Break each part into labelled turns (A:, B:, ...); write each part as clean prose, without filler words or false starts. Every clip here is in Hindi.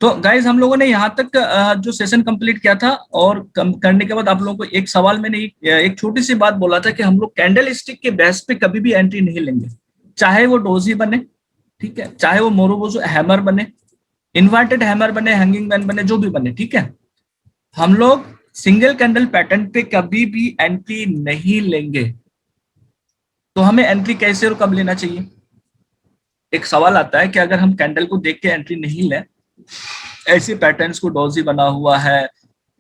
A: तो गाइज हम लोगों ने यहाँ तक जो सेशन कंप्लीट किया था, और करने के बाद आप लोगों को एक सवाल मैंने एक छोटी सी बात बोला था कि हम लोग कैंडल स्टिक के बेस पे कभी भी एंट्री नहीं लेंगे, चाहे वो डोजी बने, ठीक है, चाहे वो मोरोबोजो हैमर बने, इन्वर्टेड हैमर बने, हैंगिंग मैन बने, जो भी बने, ठीक है। हम लोग सिंगल कैंडल पैटर्न पे कभी भी एंट्री नहीं लेंगे। तो हमें एंट्री कैसे और कब लेना चाहिए? एक सवाल आता है कि अगर हम कैंडल को देख के एंट्री नहीं लें, ऐसे पैटर्न्स को डोजी बना हुआ है,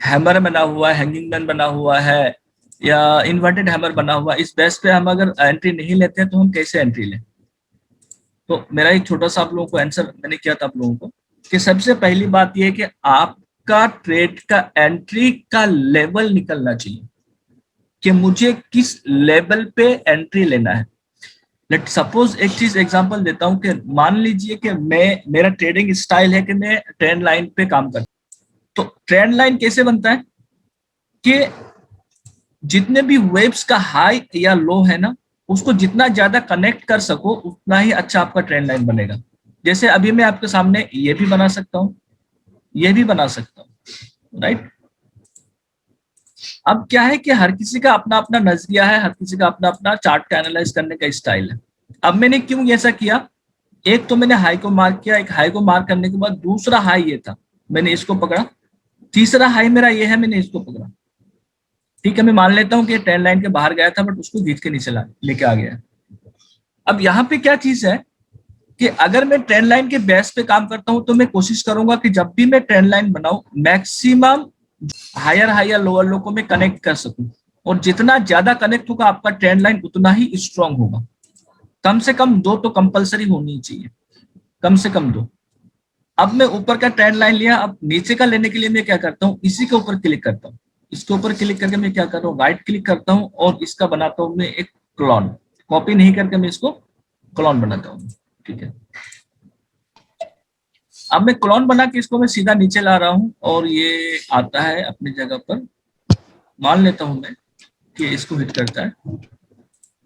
A: हैमर बना हुआ है, हैंगिंग मैन बना हुआ है, या इन्वर्टेड हैमर बना हुआ है, इस बेस पे हम अगर एंट्री नहीं लेते हैं तो हम कैसे एंट्री लें? तो मेरा एक छोटा सा आप लोगों को आंसर मैंने किया था आप लोगों को, कि सबसे पहली बात यह है कि आपका ट्रेड का एंट्री का लेवल निकलना चाहिए कि मुझे किस लेवल पे एंट्री लेना है। लेट सपोज एक चीज एग्जांपल देता हूं कि मान लीजिए कि मेरा ट्रेडिंग स्टाइल है कि मैं ट्रेंड लाइन पे काम करता हूं। तो ट्रेंड लाइन कैसे बनता है कि जितने भी वेव्स का हाई या लो है ना, उसको जितना ज्यादा कनेक्ट कर सको उतना ही अच्छा आपका ट्रेंड लाइन बनेगा। जैसे अभी मैं आपके सामने ये भी बना सकता हूँ, ये भी बना सकता हूँ, राइट। अब क्या है कि हर किसी का अपना अपना नजरिया है, हर किसी का अपना अपना चार्ट का एनालाइज करने का स्टाइल है। अब मैंने क्यों ऐसा किया, एक तो मैंने हाई को मार्क किया, एक हाई को मार्क करने के बाद दूसरा हाई ये था, मैंने इसको पकड़ा, तीसरा हाई मेरा ये है, मैंने इसको पकड़ा। ठीक है, मैं मान लेता हूं कि ट्रेंड लाइन के बाहर गया था बट उसको खींच के नीचे लेके आ गया। अब यहाँ पे क्या चीज है कि अगर मैं ट्रेंड लाइन के बेस पे काम करता हूं तो मैं कोशिश करूंगा कि जब भी मैं ट्रेंड लाइन बनाऊं मैक्सिमम हायर हाई या लोअर लो को मैं कनेक्ट कर सकूं, और जितना ज्यादा कनेक्ट होगा आपका ट्रेंड लाइन उतना ही स्ट्रांग होगा। कम से कम दो तो कंपलसरी होनी चाहिए, कम से कम दो। अब मैं ऊपर का ट्रेंड लाइन लिया, अब नीचे का लेने के लिए मैं क्या करता हूँ, इसी के ऊपर क्लिक करता हूँ, इसके ऊपर क्लिक करके मैं क्या कर रहा हूँ, राइट क्लिक करता हूँ और इसका बनाता हूँ मैं एक क्लोन। कॉपी नहीं करके मैं इसको क्लोन बनाता हूँ, ठीक है। अब मैं क्लोन बना के इसको मैं सीधा नीचे ला रहा हूँ और ये आता है अपनी जगह पर। मान लेता हूँ मैं कि इसको हिट करता है,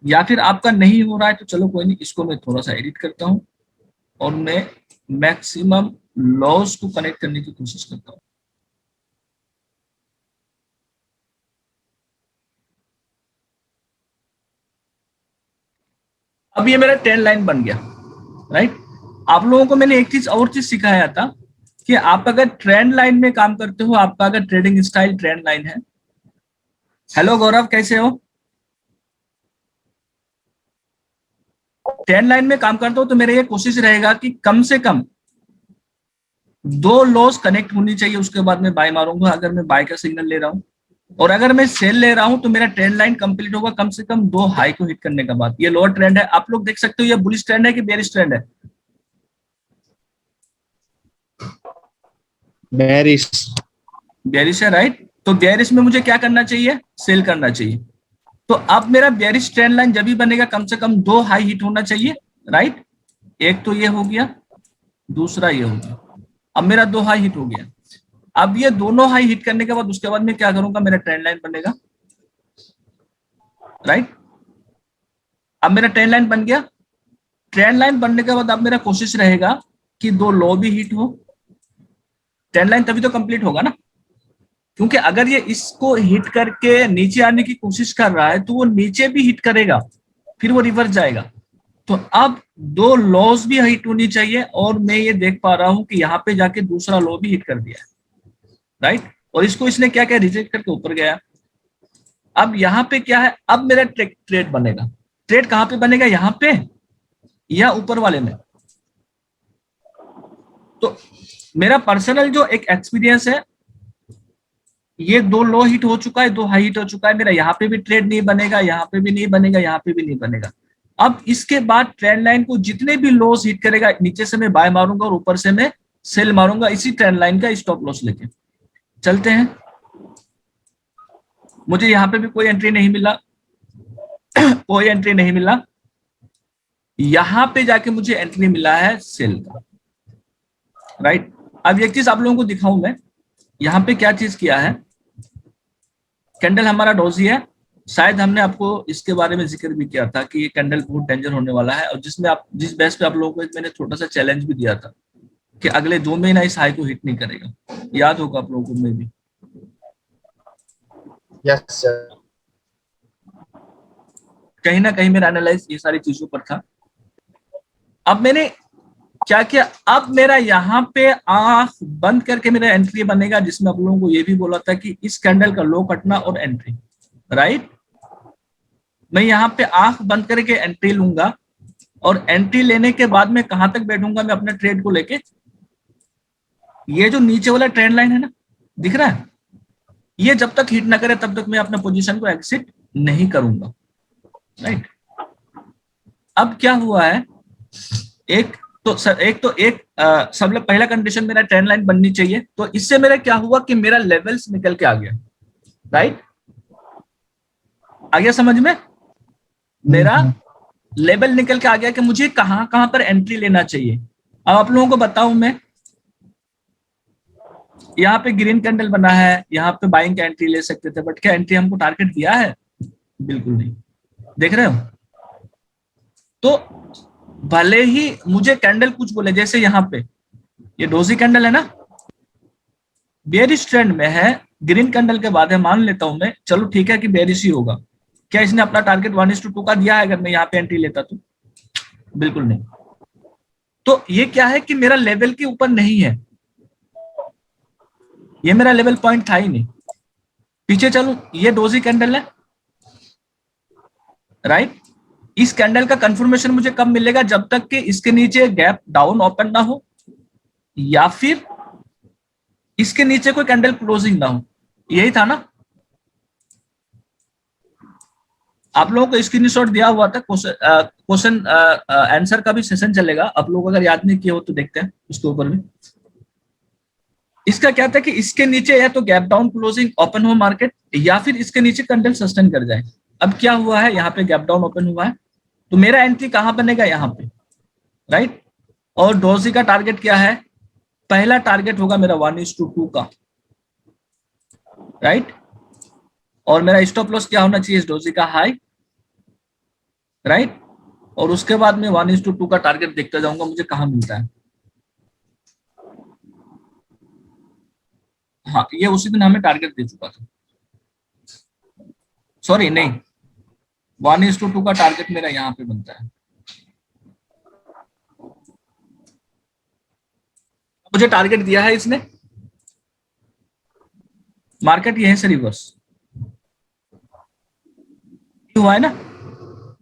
A: या फिर आपका नहीं हो रहा है तो चलो कोई नहीं, इसको मैं थोड़ा सा एडिट करता हूँ और मैं मैक्सिमम लॉस को कनेक्ट करने की कोशिश करता हूँ। अब ये मेरा ट्रेंड लाइन बन गया, राइट। आप लोगों को मैंने एक चीज और चीज सिखाया था कि आप अगर ट्रेंड लाइन में काम करते हो, आपका अगर ट्रेडिंग स्टाइल ट्रेंड लाइन है। हेलो गौरव, कैसे हो? ट्रेंड लाइन में काम करते हो तो मेरा ये कोशिश रहेगा कि कम से कम दो लॉस कनेक्ट होनी चाहिए, उसके बाद मैं बाय मारूंगा अगर मैं बाय का सिग्नल ले रहा हूँ। और अगर मैं सेल ले रहा हूं तो मेरा ट्रेंड लाइन कंप्लीट होगा कम से कम दो हाई को हिट करने के बाद। ये लोअर ट्रेंड है, आप लोग देख सकते हो, ये बुलिश ट्रेंड है कि बेरिश ट्रेंड है?
B: बेरिश।
A: बेरिश है, राइट। तो बेरिश में मुझे क्या करना चाहिए, सेल करना चाहिए। तो अब मेरा बेरिश ट्रेंड लाइन जब भी बनेगा कम से कम दो हाई हिट होना चाहिए, राइट। एक तो ये हो गया, दूसरा ये हो गया। अब मेरा दो हाई हिट हो गया। अब ये दोनों हाई हिट करने के बाद उसके बाद मैं क्या करूंगा, मेरा ट्रेंड लाइन बनेगा, राइट। अब मेरा ट्रेंड लाइन बन गया। ट्रेंड लाइन बनने के बाद अब मेरा कोशिश रहेगा कि दो लो भी हिट हो। ट्रेंड लाइन तभी तो कंप्लीट होगा ना, क्योंकि अगर ये इसको हिट करके नीचे आने की कोशिश कर रहा है तो वो नीचे भी हिट करेगा, फिर वो रिवर्स जाएगा। तो अब दो लॉस भी हिट होनी चाहिए, और मैं ये देख पा रहा हूं कि यहाँ पे जाके दूसरा लो भी हिट कर दिया है, राइट। और इसको इसने क्या क्या रिजेक्ट करके ऊपर गया। अब यहाँ पे क्या है, अब मेरा ट्रेड बनेगा। ट्रेड कहाँ पे बनेगा, यहाँ पे या ऊपर वाले में? तो मेरा पर्सनल जो एक एक्सपीरियंस है, ये दो लो हिट हो चुका है, दो हाई हिट हो चुका है, मेरा यहाँ पे भी ट्रेड नहीं बनेगा, यहाँ पे भी नहीं बनेगा, यहाँ पे भी नहीं बनेगा। अब इसके बाद ट्रेंड लाइन को जितने भी लॉस हिट करेगा नीचे से मैं बाय मारूंगा और ऊपर से मैं सेल मारूंगा, इसी ट्रेंड लाइन का स्टॉप लॉस लेके चलते हैं। मुझे यहाँ पे भी कोई एंट्री नहीं मिला, कोई एंट्री नहीं मिला। यहाँ पे जाके मुझे एंट्री मिला है सेल का, राइट। अब एक चीज आप लोगों को दिखाऊं मैं, यहाँ पे क्या चीज किया है। कैंडल हमारा डोजी है, शायद हमने आपको इसके बारे में जिक्र भी किया था कि ये कैंडल बहुत डेंजर होने वाला है, और जिसमें आप जिस बेस पे आप लोगों को मैंने छोटा सा चैलेंज भी दिया था। कि अगले 2 महीना इस हाई को हिट नहीं करेगा, याद होगा आप लोगों को में भी।
B: Yes sir.
A: कहीं ना कहीं मेरा एनालाइज ये सारी चीजों पर था। अब मैंने क्या किया, अब मेरा यहाँ पे आंख बंद करके मेरा एंट्री बनेगा, जिसमें आप लोगों को ये भी बोला था कि इस कैंडल का लो कटना और एंट्री, राइट। मैं यहाँ पे आंख बंद करके एंट्री लूंगा, और एंट्री लेने के बाद में कहां तक बैठूंगा मैं अपने ट्रेड को लेके, ये जो नीचे वाला ट्रेंड लाइन है ना, दिख रहा है, ये जब तक हिट ना करे तब तक मैं अपने पोजीशन को एग्जिट नहीं करूंगा, राइट। अब क्या हुआ है, एक सब लोग, पहला कंडीशन मेरा ट्रेंड लाइन बननी चाहिए, तो इससे मेरा क्या हुआ कि मेरा लेवल्स निकल के आ गया, राइट। आ गया समझ में, मेरा लेवल निकल के आ गया कि मुझे कहां कहां पर एंट्री लेना चाहिए। अब आप लोगों को बताऊं मैं, यहाँ पे ग्रीन कैंडल बना है, यहाँ पे बाइंग का एंट्री ले सकते थे, बट क्या एंट्री हमको टारगेट दिया है? बिल्कुल नहीं। देख रहे हो, तो भले ही मुझे कैंडल कुछ बोले, जैसे यहाँ पे ये डोजी कैंडल है ना, बेरिश ट्रेंड में है, ग्रीन कैंडल के बाद है, मान लेता हूं मैं, चलो ठीक है कि बेरिश ही होगा। क्या इसने अपना टारगेट 1:2 का दिया है अगर मैं यहाँ पे एंट्री लेता तो? बिल्कुल नहीं। तो ये क्या है कि मेरा लेवल के ऊपर नहीं है, ये मेरा लेवल पॉइंट था ही नहीं। पीछे चलूं, ये डोजी कैंडल है, राइट। इस कैंडल का कंफर्मेशन मुझे कब मिलेगा? जब तक कि इसके नीचे गैप डाउन ओपन ना हो, या फिर इसके नीचे कोई कैंडल क्लोजिंग ना हो। यही था ना, आप लोगों को स्क्रीनशॉट दिया हुआ था, क्वेश्चन आंसर का भी सेशन चलेगा, आप लोग अगर याद नहीं किए हो तो देखते हैं उसके ऊपर में। इसका क्या था कि इसके नीचे या तो गैप डाउन क्लोजिंग ओपन हो मार्केट, या फिर इसके नीचे कैंडल सस्टेन कर जाए। अब क्या हुआ है, यहाँ पे गैप डाउन ओपन हुआ है, तो मेरा एंट्री कहां बनेगा? यहाँ पे, राइट। और डोजी का टारगेट क्या है? पहला टारगेट होगा मेरा 1:2 का, राइट। और मेरा स्टॉप लॉस क्या होना चाहिए? इस डोजी का हाई, राइट। और उसके बाद में 1:2 का टारगेट देखता जाऊंगा मुझे कहां मिलता है। हाँ, ये उसी दिन हमें टारगेट दे चुका था, सॉरी नहीं, 1:2 का टारगेट मेरा यहाँ पे बनता है। मुझे टारगेट दिया है इसने, मार्केट यहीं से रिवर्स हुआ है ना,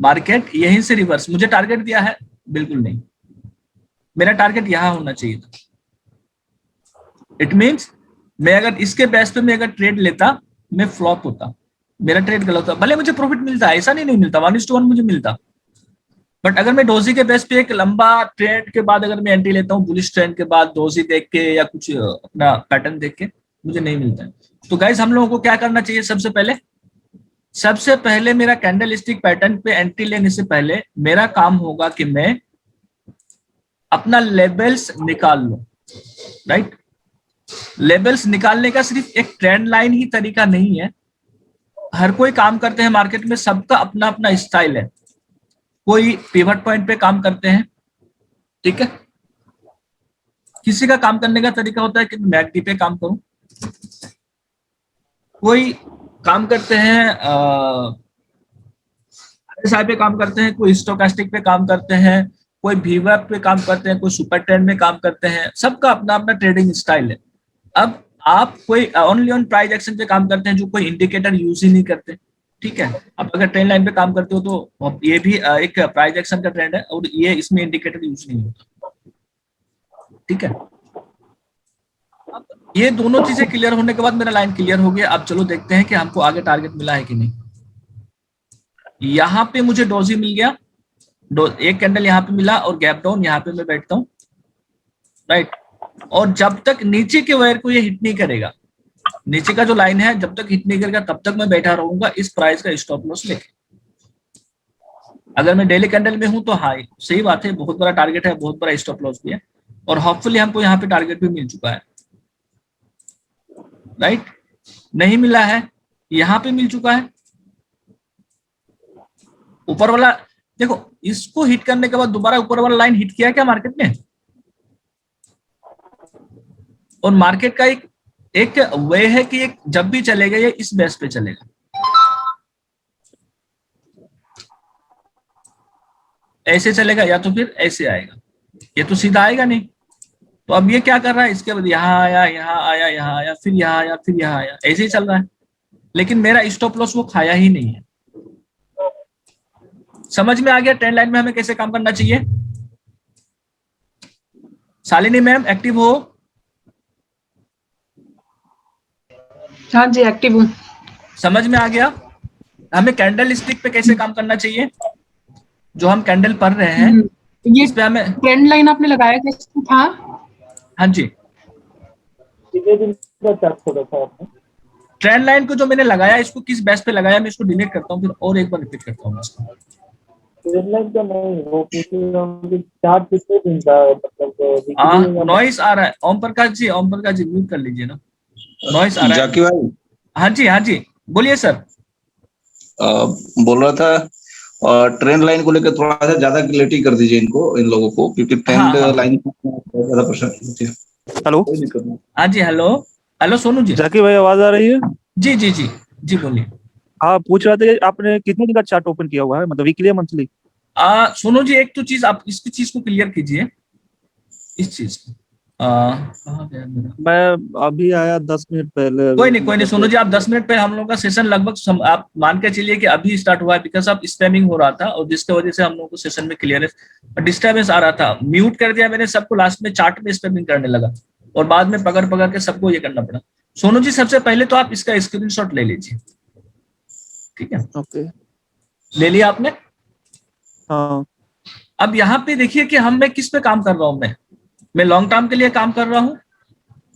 A: मार्केट यहीं से रिवर्स, मुझे टारगेट दिया है? बिल्कुल नहीं, मेरा टारगेट यहां होना चाहिए था। इट मींस मैं अगर इसके बेस पे मैं अगर ट्रेड लेता, मैं फ्लॉप होता, मेरा ट्रेड गलत होता। भले मुझे प्रॉफिट मिलता, ऐसा नहीं मिलता, 1:1 मुझे मिलता, बट अगर मैं डोजी के बेस पे एक लंबा ट्रेड के बाद अगर मैं एंट्री लेता हूँ, बुलिश ट्रेंड के बाद डोजी देख के या कुछ अपना पैटर्न देख के, मुझे नहीं मिलता है। तो गाइस, हम लोगों को क्या करना चाहिए? सबसे पहले मेरा कैंडल स्टिक पैटर्न पे एंट्री लेने से पहले मेरा काम होगा कि मैं अपना लेवल्स निकाल लूं, राइट। लेवल्स निकालने का सिर्फ एक ट्रेंड लाइन ही तरीका नहीं है, हर कोई काम करते हैं मार्केट में, सबका अपना अपना स्टाइल है। कोई पिवट पॉइंट पे काम करते हैं, ठीक है, किसी का काम करने का तरीका होता है कि मैकडी पे काम करूं, कोई काम करते हैं RSI पे काम करते हैं, कोई स्टोकास्टिक पे काम करते हैं, कोई VWAP पे काम करते हैं, कोई सुपर ट्रेंड में काम करते हैं, सबका अपना अपना ट्रेडिंग स्टाइल है। अब आप कोई ओनली ऑन प्राइस एक्शन पे काम करते हैं, जो कोई इंडिकेटर यूज ही नहीं करते, ठीक है। आप अगर ट्रेंड लाइन पे काम करते हो तो ये भी एक प्राइस एक्शन का ट्रेंड है, और ये इसमें इंडिकेटर यूज नहीं होता, ठीक है। अब ये दोनों चीजें क्लियर होने के बाद मेरा लाइन क्लियर हो गया। अब चलो देखते हैं कि हमको आगे टारगेट मिला है कि नहीं। यहाँ पे मुझे डोजी मिल गया, एक कैंडल यहाँ पे मिला, और गैप डाउन यहाँ पे मैं बैठता हूँ, राइट। और जब तक नीचे के वायर को ये हिट नहीं करेगा, नीचे का जो लाइन है जब तक हिट नहीं करेगा, तब तक मैं बैठा रहूंगा इस प्राइस का स्टॉप लॉस लेके। अगर मैं डेली कैंडल में हूं तो हाँ, सही बात है, बहुत बड़ा टारगेट है, बहुत बड़ा स्टॉप लॉस भी है, और होपफुली हमको यहाँ पे टारगेट भी मिल चुका है, राइट। नहीं मिला है, यहाँ पे मिल चुका है ऊपर वाला। देखो, इसको हिट करने के बाद दोबारा ऊपर वाला लाइन हिट किया क्या मार्केट में? और मार्केट का एक एक वे है कि एक जब भी चलेगा ये इस बेस पे चलेगा, ऐसे चलेगा या तो फिर ऐसे आएगा, ये तो सीधा आएगा नहीं। तो अब ये क्या कर रहा है, इसके बाद यहाँ आया, यहाँ आया, यहाँ आया, फिर यहाँ आया, फिर यहाँ आया, ऐसे ही चल रहा है। लेकिन मेरा स्टॉप लॉस वो खाया ही नहीं है। समझ में आ गया ट्रेंड लाइन में हमें कैसे काम करना चाहिए? शालिनी मैम एक्टिव हो?
B: हाँ जी, एक्टिव हूँ।
A: समझ में आ गया हमें कैंडल स्टिक पे कैसे काम करना चाहिए? जो हम कैंडल पढ़ रहे हैं
B: ये
A: इस पे हमें,
B: ट्रेंड लाइन आपने लगाया कैसे था?
A: हाँ जी,
C: कितने दिन का चार्ट छोड़ा था आपने?
A: ट्रेंड लाइन को जो मैंने लगाया इसको किस बेस पे लगाया, मैं इसको डिलीट करता हूँ फिर और एक बार रिपीट करता हूँ इसको।
C: ट्रेंड लाइन का नहीं, वो किसी चार्ट कितने दिन का, मतलब
A: नॉइस आ रहा है। ओम प्रकाश जी, ओम प्रकाश जी म्यूट कर लीजिए ना, नॉइस आ रहा है।
D: जाकी भाई,
A: हाँ जी, हाँ जी, बोलिए सर।
D: बोल रहा था ट्रेंड लाइन को लेकर थोड़ा सा ज्यादा क्लियरिटी कर दीजिए इनको, इन लोगों को, क्योंकि ट्रेंड
A: हाँ,
D: लाइन ज्यादा प्रश्न होती है।
E: हेलो,
D: कोई दिक्कत नहीं।
A: हाँ जी, हेलो हेलो सोनू जी।
E: जाकी भाई आवाज आ रही है?
A: जी जी जी जी बोलिए।
E: हाँ, पूछ रहा था कि आपने कितने दिन का चार्ट ओपन किया हुआ है, मतलब वीकली या मंथली?
A: सोनू जी एक तो चीज आप इसकी चीज को क्लियर कीजिए, इस चीज को। कहाँ गया मेरा?
E: मैं अभी आया 10 मिनट पहले।
A: कोई नहीं सोनू जी, आप 10 मिनट पहले, हम लोगों का सेशन लगभग आप मान के चलिए कि अभी स्टार्ट हुआ है, बिकॉज ऑफ स्पैमिंग हो रहा था और जिसकी वजह से हम लोगों को सेशन में क्लियरेंस डिस्टर्बेंस आ रहा था। म्यूट कर दिया मैंने सबको, लास्ट में चार्ट में स्पैमिंग करने लगा और बाद में पकड़ पकड़ के सबको ये करना पड़ा। सोनू जी सबसे पहले तो आप इसका स्क्रीनशॉट ले लीजिए, ठीक है?
E: ओके।
A: ले लिया आपने?
E: हाँ।
A: अब यहाँ पे देखिए कि मैं किस पे काम कर रहा हूँ। मैं लॉन्ग टर्म के लिए काम कर रहा हूँ,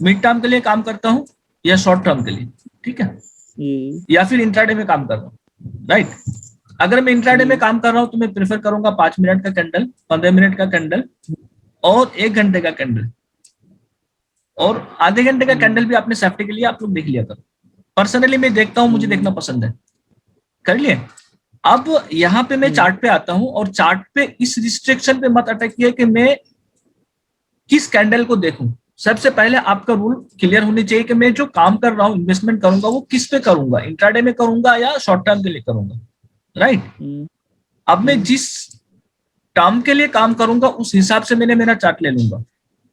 A: मिड टर्म के लिए काम करता हूँ, या शॉर्ट टर्म के लिए, ठीक है, या फिर इंट्राडे में काम कर रहा हूँ, राइट? अगर मैं इंट्राडे में काम कर रहा हूँ तो मैं प्रेफर करूंगा 5 मिनट का कैंडल, 15 मिनट का कैंडल और 1 घंटे का कैंडल, और आधे घंटे का कैंडल भी अपने सेफ्टी के लिए आप लोग देख लिया करो। पर्सनली मैं देखता हूँ, मुझे देखना पसंद है, कर लिए। अब यहाँ पे मैं चार्ट पे आता हूँ और चार्ट पे इस रिस्ट्रिक्शन पे मत अटकिए कि मैं किस कैंडल को देखूं। सबसे पहले आपका रूल क्लियर होनी चाहिए कि मैं जो काम कर रहा हूं, इन्वेस्टमेंट करूंगा, वो किस पे करूंगा, इंट्राडे में करूंगा या शॉर्ट टर्म के लिए करूंगा, राइट? अब मैं जिस टर्म के लिए काम करूंगा उस हिसाब से मैंने मेरा चार्ट ले लूंगा।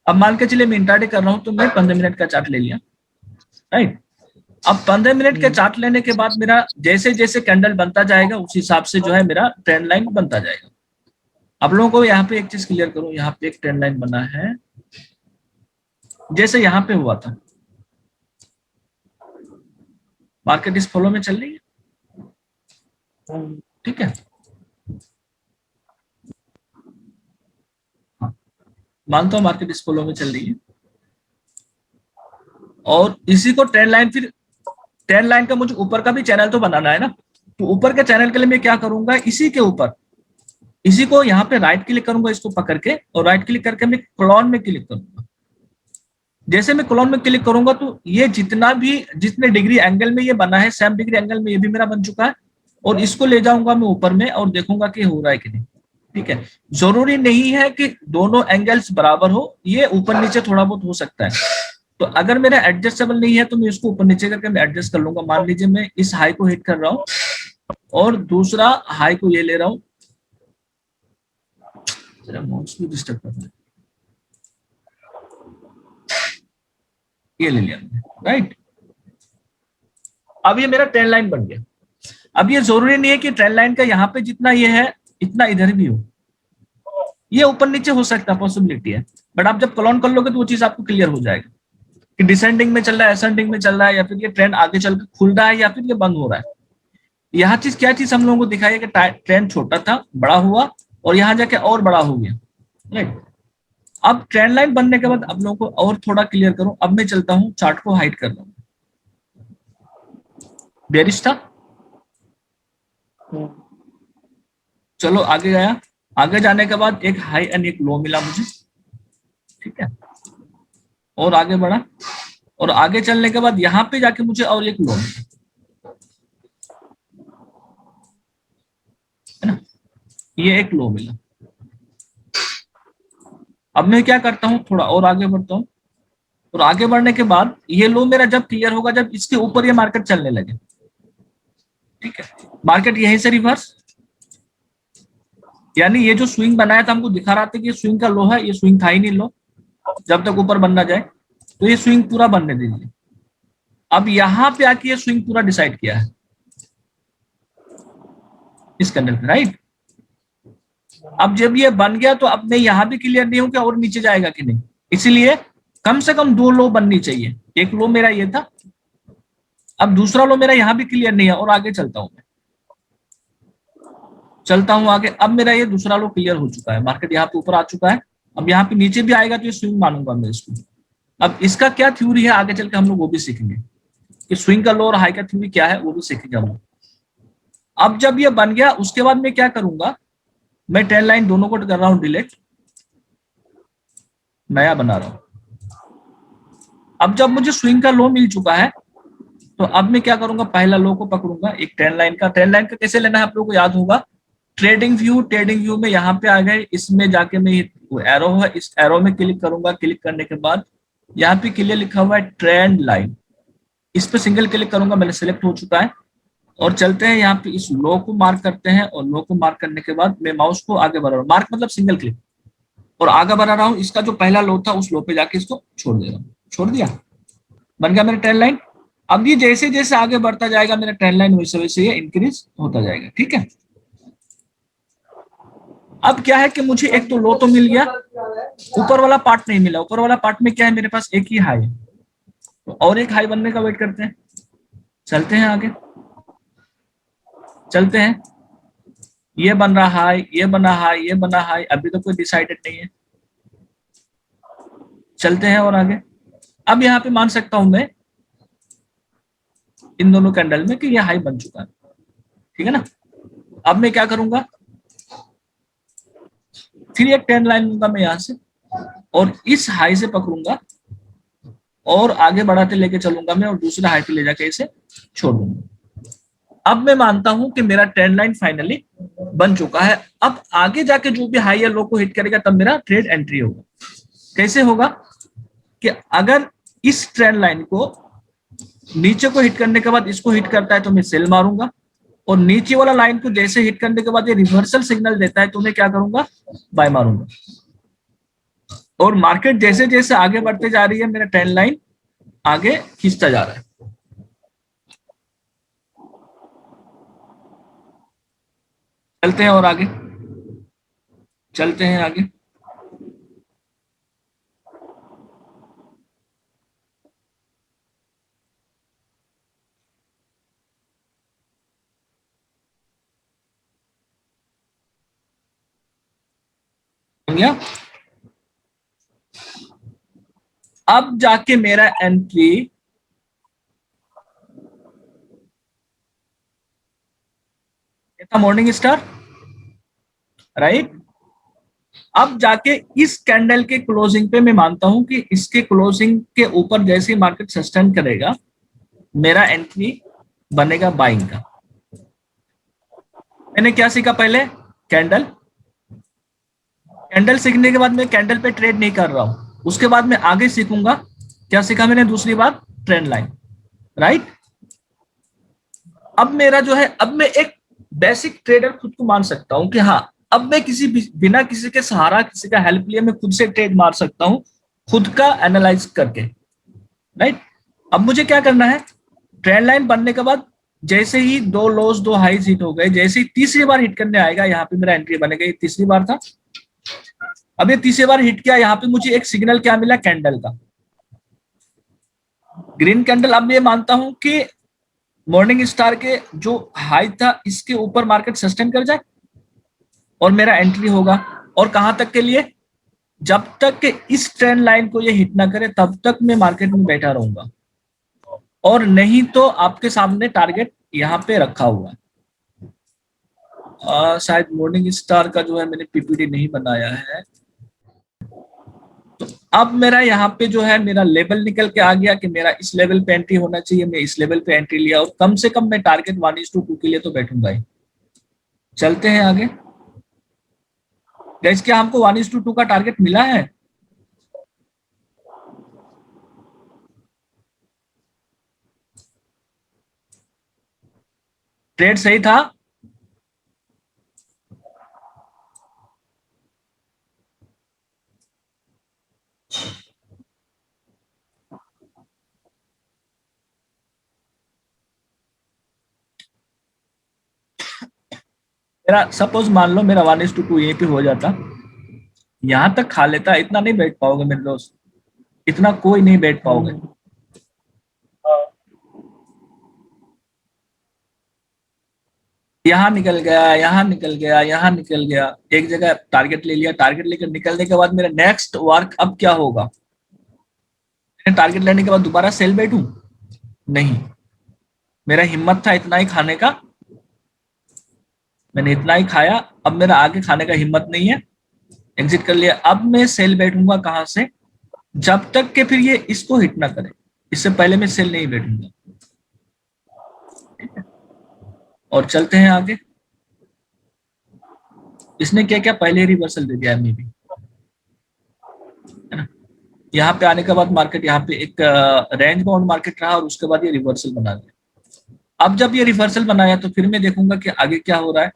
A: अब मान के चलिए मैं इंट्राडे कर रहा हूं तो मैं 15 मिनट का चार्ट ले लिया, राइट? अब 15 मिनट के चार्ट लेने के बाद मेरा जैसे जैसे कैंडल बनता जाएगा उस हिसाब से जो है मेरा ट्रेंड लाइन बनता जाएगा। आप लोगों को यहाँ पे एक चीज क्लियर करूं, यहाँ पे एक ट्रेंड लाइन बना है जैसे यहाँ पे हुआ था। मार्केट इस फॉलो में चल रही है, ठीक है? हाँ, मानता हूं मार्केट इस फॉलो में चल रही है और इसी को ट्रेंड लाइन, फिर ट्रेंड लाइन का मुझे ऊपर का भी चैनल तो बनाना है ना, तो ऊपर के चैनल के लिए मैं क्या करूंगा, इसी के ऊपर इसी को यहाँ पे राइट क्लिक करूंगा, इसको पकड़ के, और राइट क्लिक करके मैं क्लोन में क्लिक करूंगा। जैसे मैं क्लोन में क्लिक करूंगा तो ये जितने डिग्री एंगल में ये बना है, सेम डिग्री एंगल में ये भी मेरा बन चुका है, और इसको ले जाऊंगा मैं ऊपर में और देखूंगा कि हो रहा है कि नहीं, ठीक है? जरूरी नहीं है कि दोनों एंगल्स बराबर हो, ये ऊपर नीचे थोड़ा बहुत हो सकता है। तो अगर मेरा एडजस्टेबल नहीं है तो मैं इसको ऊपर नीचे करके मैं एडजस्ट कर लूंगा। मान लीजिए मैं इस हाई को हिट कर रहा हूँ और दूसरा हाई को ये ले रहा हूँ, माउस भी डिस्टर्ब कर रहा है, ये ले लिया मैंने, राइट? अब ये मेरा ट्रेंड लाइन बन गया। अब ये जरूरी नहीं है कि ट्रेंड लाइन का यहाँ पे जितना ये है इतना इधर भी हो, ये ऊपर नीचे हो सकता है, पॉसिबिलिटी है। बट आप जब क्लोन कर लोगे तो वो चीज आपको क्लियर हो जाएगा कि डिसेंडिंग में चल रहा है, असेंडिंग में चल रहा है, या फिर ये ट्रेंड आगे चल के खुल रहा है, या फिर ये बंद हो रहा है। यहाँ चीज क्या चीज हम लोगों को दिखाई है कि ट्रेंड छोटा था, बड़ा हुआ, और यहाँ जाके और बड़ा हो गया, राइट? अब ट्रेंड लाइन बनने के बाद आप लोगों को और थोड़ा क्लियर करूं, अब मैं चलता हूं चार्ट को हाइड कर रहा हूं। बेरिश था, चलो आगे गया। आगे जाने के बाद एक हाई एंड एक लो मिला मुझे, ठीक है, और आगे बढ़ा, और आगे चलने के बाद यहाँ पे जाके मुझे और एक लो मिला, है ना? ये एक लो मिला। अब मैं क्या करता हूं, थोड़ा और आगे बढ़ता हूं, और आगे बढ़ने के बाद ये लो मेरा जब क्लियर होगा जब इसके ऊपर ये मार्केट चलने लगे, ठीक है, मार्केट यहीं से रिवर्स, यानी ये जो स्विंग बनाया था हमको दिखा रहा था कि ये स्विंग का लो है, ये स्विंग था ही नहीं लो, जब तक ऊपर बनना जाए, तो ये स्विंग पूरा बनने दीजिए। अब यहां पे आके ये स्विंग पूरा डिसाइड किया है इस कैंडल पे, राइट। अब जब ये बन गया तो अब मैं यहां भी क्लियर नहीं हूं कि और नीचे जाएगा कि नहीं, इसीलिए कम से कम 2 लो बननी चाहिए। एक लो मेरा ये था, अब दूसरा लो मेरा यहां भी क्लियर नहीं है, और आगे चलता हूं मैं, चलता हूं आगे। अब मेरा ये दूसरा लो क्लियर हो चुका है, मार्केट यहाँ पे ऊपर आ चुका है, अब यहाँ पे नीचे भी आएगा तो ये स्विंग मानूंगा मैं इसको। अब इसका क्या थ्योरी है आगे चल के हम लोग वो भी सीखेंगे कि स्विंग का लो और हाई का थ्योरी क्या है, वो भी सीखेंगे हम लोग। अब जब ये बन गया उसके बाद मैं क्या करूंगा, मैं ट्रेंड लाइन दोनों को कर रहा हूं डिलीट, नया बना रहा हूं। अब जब मुझे स्विंग का लो मिल चुका है तो अब मैं क्या करूंगा, पहला लो को पकड़ूंगा एक ट्रेंड लाइन का। ट्रेंड लाइन का कैसे लेना है आप लोगों को याद होगा, ट्रेडिंग व्यू में यहाँ पे आ गए, इसमें जाके मैं एरो है, इस एरो में क्लिक करूंगा। क्लिक करने के बाद यहाँ पे क्लियर लिखा हुआ है ट्रेंड लाइन, इस पे सिंगल क्लिक करूंगा, मैंने सिलेक्ट हो चुका है। और चलते हैं यहाँ पे इस लो को मार्क करते हैं, और लो को मार्क करने के बाद मैं माउस को आगे बढ़ा रहा हूँ, मार्क मतलब सिंगल क्लिक, और आगे बढ़ा रहा हूँ। इसका जो पहला लो था उस लो पे जाके इसको छोड़ दे रहा हूँ, छोड़ दिया, बन गया मेरा ट्रेंड लाइन। अब ये जैसे जैसे आगे बढ़ता जाएगा मेरा ट्रेंड लाइन वैसे वैसे ये इंक्रीज होता जाएगा, ठीक है। अब क्या है कि मुझे एक तो लो तो मिल गया, ऊपर वाला पार्ट नहीं मिला। ऊपर वाला पार्ट में क्या है, मेरे पास एक ही हाई है, तो और एक हाई बनने का वेट करते हैं, चलते हैं आगे, चलते हैं। ये बन रहा हाई, ये बना हाई, ये बना हाई, अभी तो कोई डिसाइडेड नहीं है, चलते हैं और आगे। अब यहाँ पे मान सकता हूं मैं इन दोनों कैंडल में कि ये हाई बन चुका है, ठीक है ना। अब मैं क्या करूंगा, फिर एक ट्रेंड लाइन लूंगा मैं यहां से, और इस हाई से पकड़ूंगा और आगे बढ़ाते लेके चलूंगा मैं, और दूसरे हाई पे ले जाके इसे छोड़ दूंगा। अब मैं मानता हूं कि मेरा ट्रेंड लाइन फाइनली बन चुका है। अब आगे जाके जो भी हाई या लो को हिट करेगा तब मेरा ट्रेड एंट्री होगा। कैसे होगा कि अगर इस ट्रेंड लाइन को नीचे को हिट करने के बाद इसको हिट करता है तो मैं सेल मारूंगा, और नीचे वाला लाइन को जैसे हिट करने के बाद ये रिवर्सल सिग्नल देता है तो मैं क्या करूंगा, बाय मारूंगा। और मार्केट जैसे जैसे आगे बढ़ते जा रही है मेरा ट्रेंड लाइन आगे खींचता जा रहा है। चलते हैं और आगे, चलते हैं आगे। गया। अब जाके मेरा एंट्री था मॉर्निंग स्टार, राइट। अब जाके इस कैंडल के क्लोजिंग पे मैं मानता हूं कि इसके क्लोजिंग के ऊपर जैसे मार्केट सस्टेन करेगा मेरा एंट्री बनेगा बाइंग का। मैंने क्या सीखा पहले, कैंडल, कैंडल सीखने के बाद मैं कैंडल पे ट्रेड नहीं कर रहा हूं, उसके बाद मैं आगे सीखूंगा। क्या सीखा मैंने, दूसरी बात ट्रेंड लाइन, राइट। अब मेरा जो है, अब मैं एक बेसिक ट्रेडर खुद को मान सकता हूं कि हाँ अब मैं किसी बिना किसी के सहारा, किसी का हेल्प लिए मैं खुद से ट्रेड मार सकता हूं, खुद का एनालाइज करके, राइट। अब मुझे क्या करना है, ट्रेंड लाइन बनने के बाद जैसे ही 2 लोज 2 हाईज हिट हो गए, जैसे ही तीसरी बार हिट करने आएगा यहाँ पे मेरा एंट्री बनेगा। ये तीसरी बार था, अब ये तीसरी बार हिट किया, यहाँ पे मुझे एक सिग्नल क्या मिला, कैंडल का ग्रीन कैंडल। अब मैं मानता हूं कि मॉर्निंग स्टार के जो हाई था इसके ऊपर मार्केट सस्टेन कर जाए और मेरा एंट्री होगा। और कहां तक के लिए, जब तक कि इस ट्रेंड लाइन को ये हिट ना करे तब तक मैं मार्केट में बैठा रहूंगा, और नहीं तो आपके सामने टारगेट यहाँ पे रखा हुआ है। शायद मॉर्निंग स्टार का जो है मैंने पीपीटी नहीं बनाया है, तो अब मेरा यहाँ पे जो है मेरा लेवल निकल के आ गया कि मेरा इस लेवल पे एंट्री होना चाहिए। मैं इस लेवल पे एंट्री लिया, और कम से कम मैं टारगेट 1:2 के लिए तो बैठूंगा ही। चलते हैं आगे। गाइस क्या हमको 1:2 का टारगेट मिला है? ट्रेड सही था? मेरा सपोज मान लो मेरा 1:2 यहीं पे हो जाता, यहां तक खा लेता, इतना नहीं बैठ पाओगे मेरे दोस्त, इतना कोई नहीं बैठ पाओगे। यहाँ निकल गया, यहाँ निकल गया, यहाँ निकल गया, एक जगह टारगेट ले लिया, टारगेट लेकर निकलने के बाद मेरा नेक्स्ट वर्क अब क्या होगा? मैंने टारगेट लेने के बाद दोबारा सेल बैठूं? नहीं, मेरा हिम्मत था इतना ही खाने का, मैंने इतना ही खाया, अब मेरा आगे खाने का हिम्मत नहीं है, एग्जिट कर लिया। अब मैं सेल बैठूंगा कहां से? जब तक कि फिर ये इसको हिट ना करे, इससे पहले मैं सेल नहीं बैठूंगा। और चलते हैं आगे। इसने क्या क्या पहले रिवर्सल दे दिया मे भी, है ना। यहाँ पे आने के बाद मार्केट यहाँ पे एक रेंज बाउंड मार्केट रहा और उसके बाद ये रिवर्सल बना दिया। अब जब ये रिवर्सल बनाया तो फिर मैं देखूंगा कि आगे क्या हो रहा है।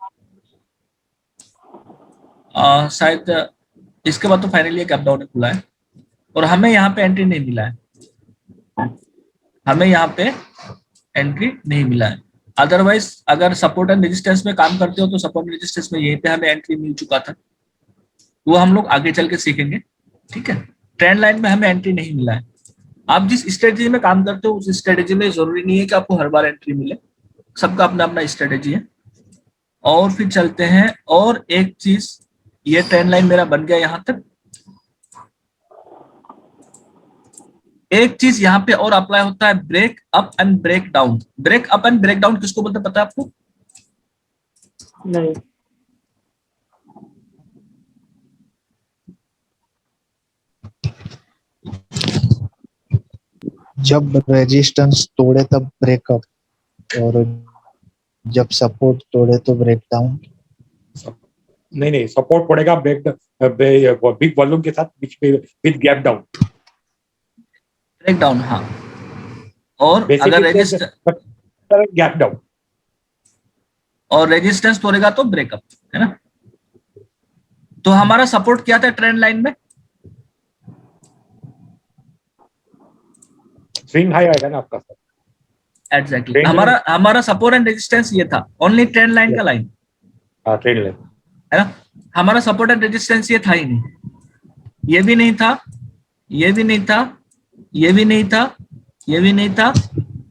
A: शायद इसके बाद तो फाइनली गैप डाउन खुला है और हमें यहाँ पे एंट्री नहीं मिला है, हमें यहाँ पे एंट्री नहीं मिला है। अदरवाइज अगर सपोर्ट एंड रेजिस्टेंस में काम करते हो तो सपोर्ट रेजिस्टेंस में यहीं पे हमें एंट्री मिल चुका था, वो हम लोग आगे चल के सीखेंगे, ठीक है। ट्रेंड लाइन में हमें एंट्री नहीं मिला है। आप जिस स्ट्रेटेजी में काम करते हो उस स्ट्रेटेजी में जरूरी नहीं है कि आपको हर बार एंट्री मिले, सबका अपना अपना स्ट्रेटेजी है। और फिर चलते हैं, और एक चीज, ये ट्रेंड लाइन मेरा बन गया यहां तक। एक चीज यहाँ पे और अप्लाई होता है, break up and break down. Break up and break down किसको बोलते हैं पता है आपको?
C: नहीं।
F: जब रेजिस्टेंस तोड़े तब ब्रेकअप, और जब सपोर्ट तोड़े तो ब्रेक डाउन।
G: नहीं नहीं, सपोर्ट पड़ेगा ब्रेक बिग वॉल्यूम के साथ with gap down,
A: break down. हाँ, और अगर
G: गैप डाउन
A: और रेजिस्टेंस तोड़ेगा तो ब्रेकअप, है ना। तो हमारा सपोर्ट क्या था ट्रेंड लाइन में?
G: स्विंग हाई आएगा ना आपका सर।
A: एग्जैक्टली हमारा सपोर्ट एंड रेजिस्टेंस ये था, ओनली ट्रेंड लाइन का लाइन,
G: हाँ ट्रेंड लाइन,
A: है ना। हमारा सपोर्ट एंड रेजिस्टेंस ये था ही नहीं, ये भी नहीं था, ये भी नहीं था, ये भी नहीं था, ये भी नहीं था,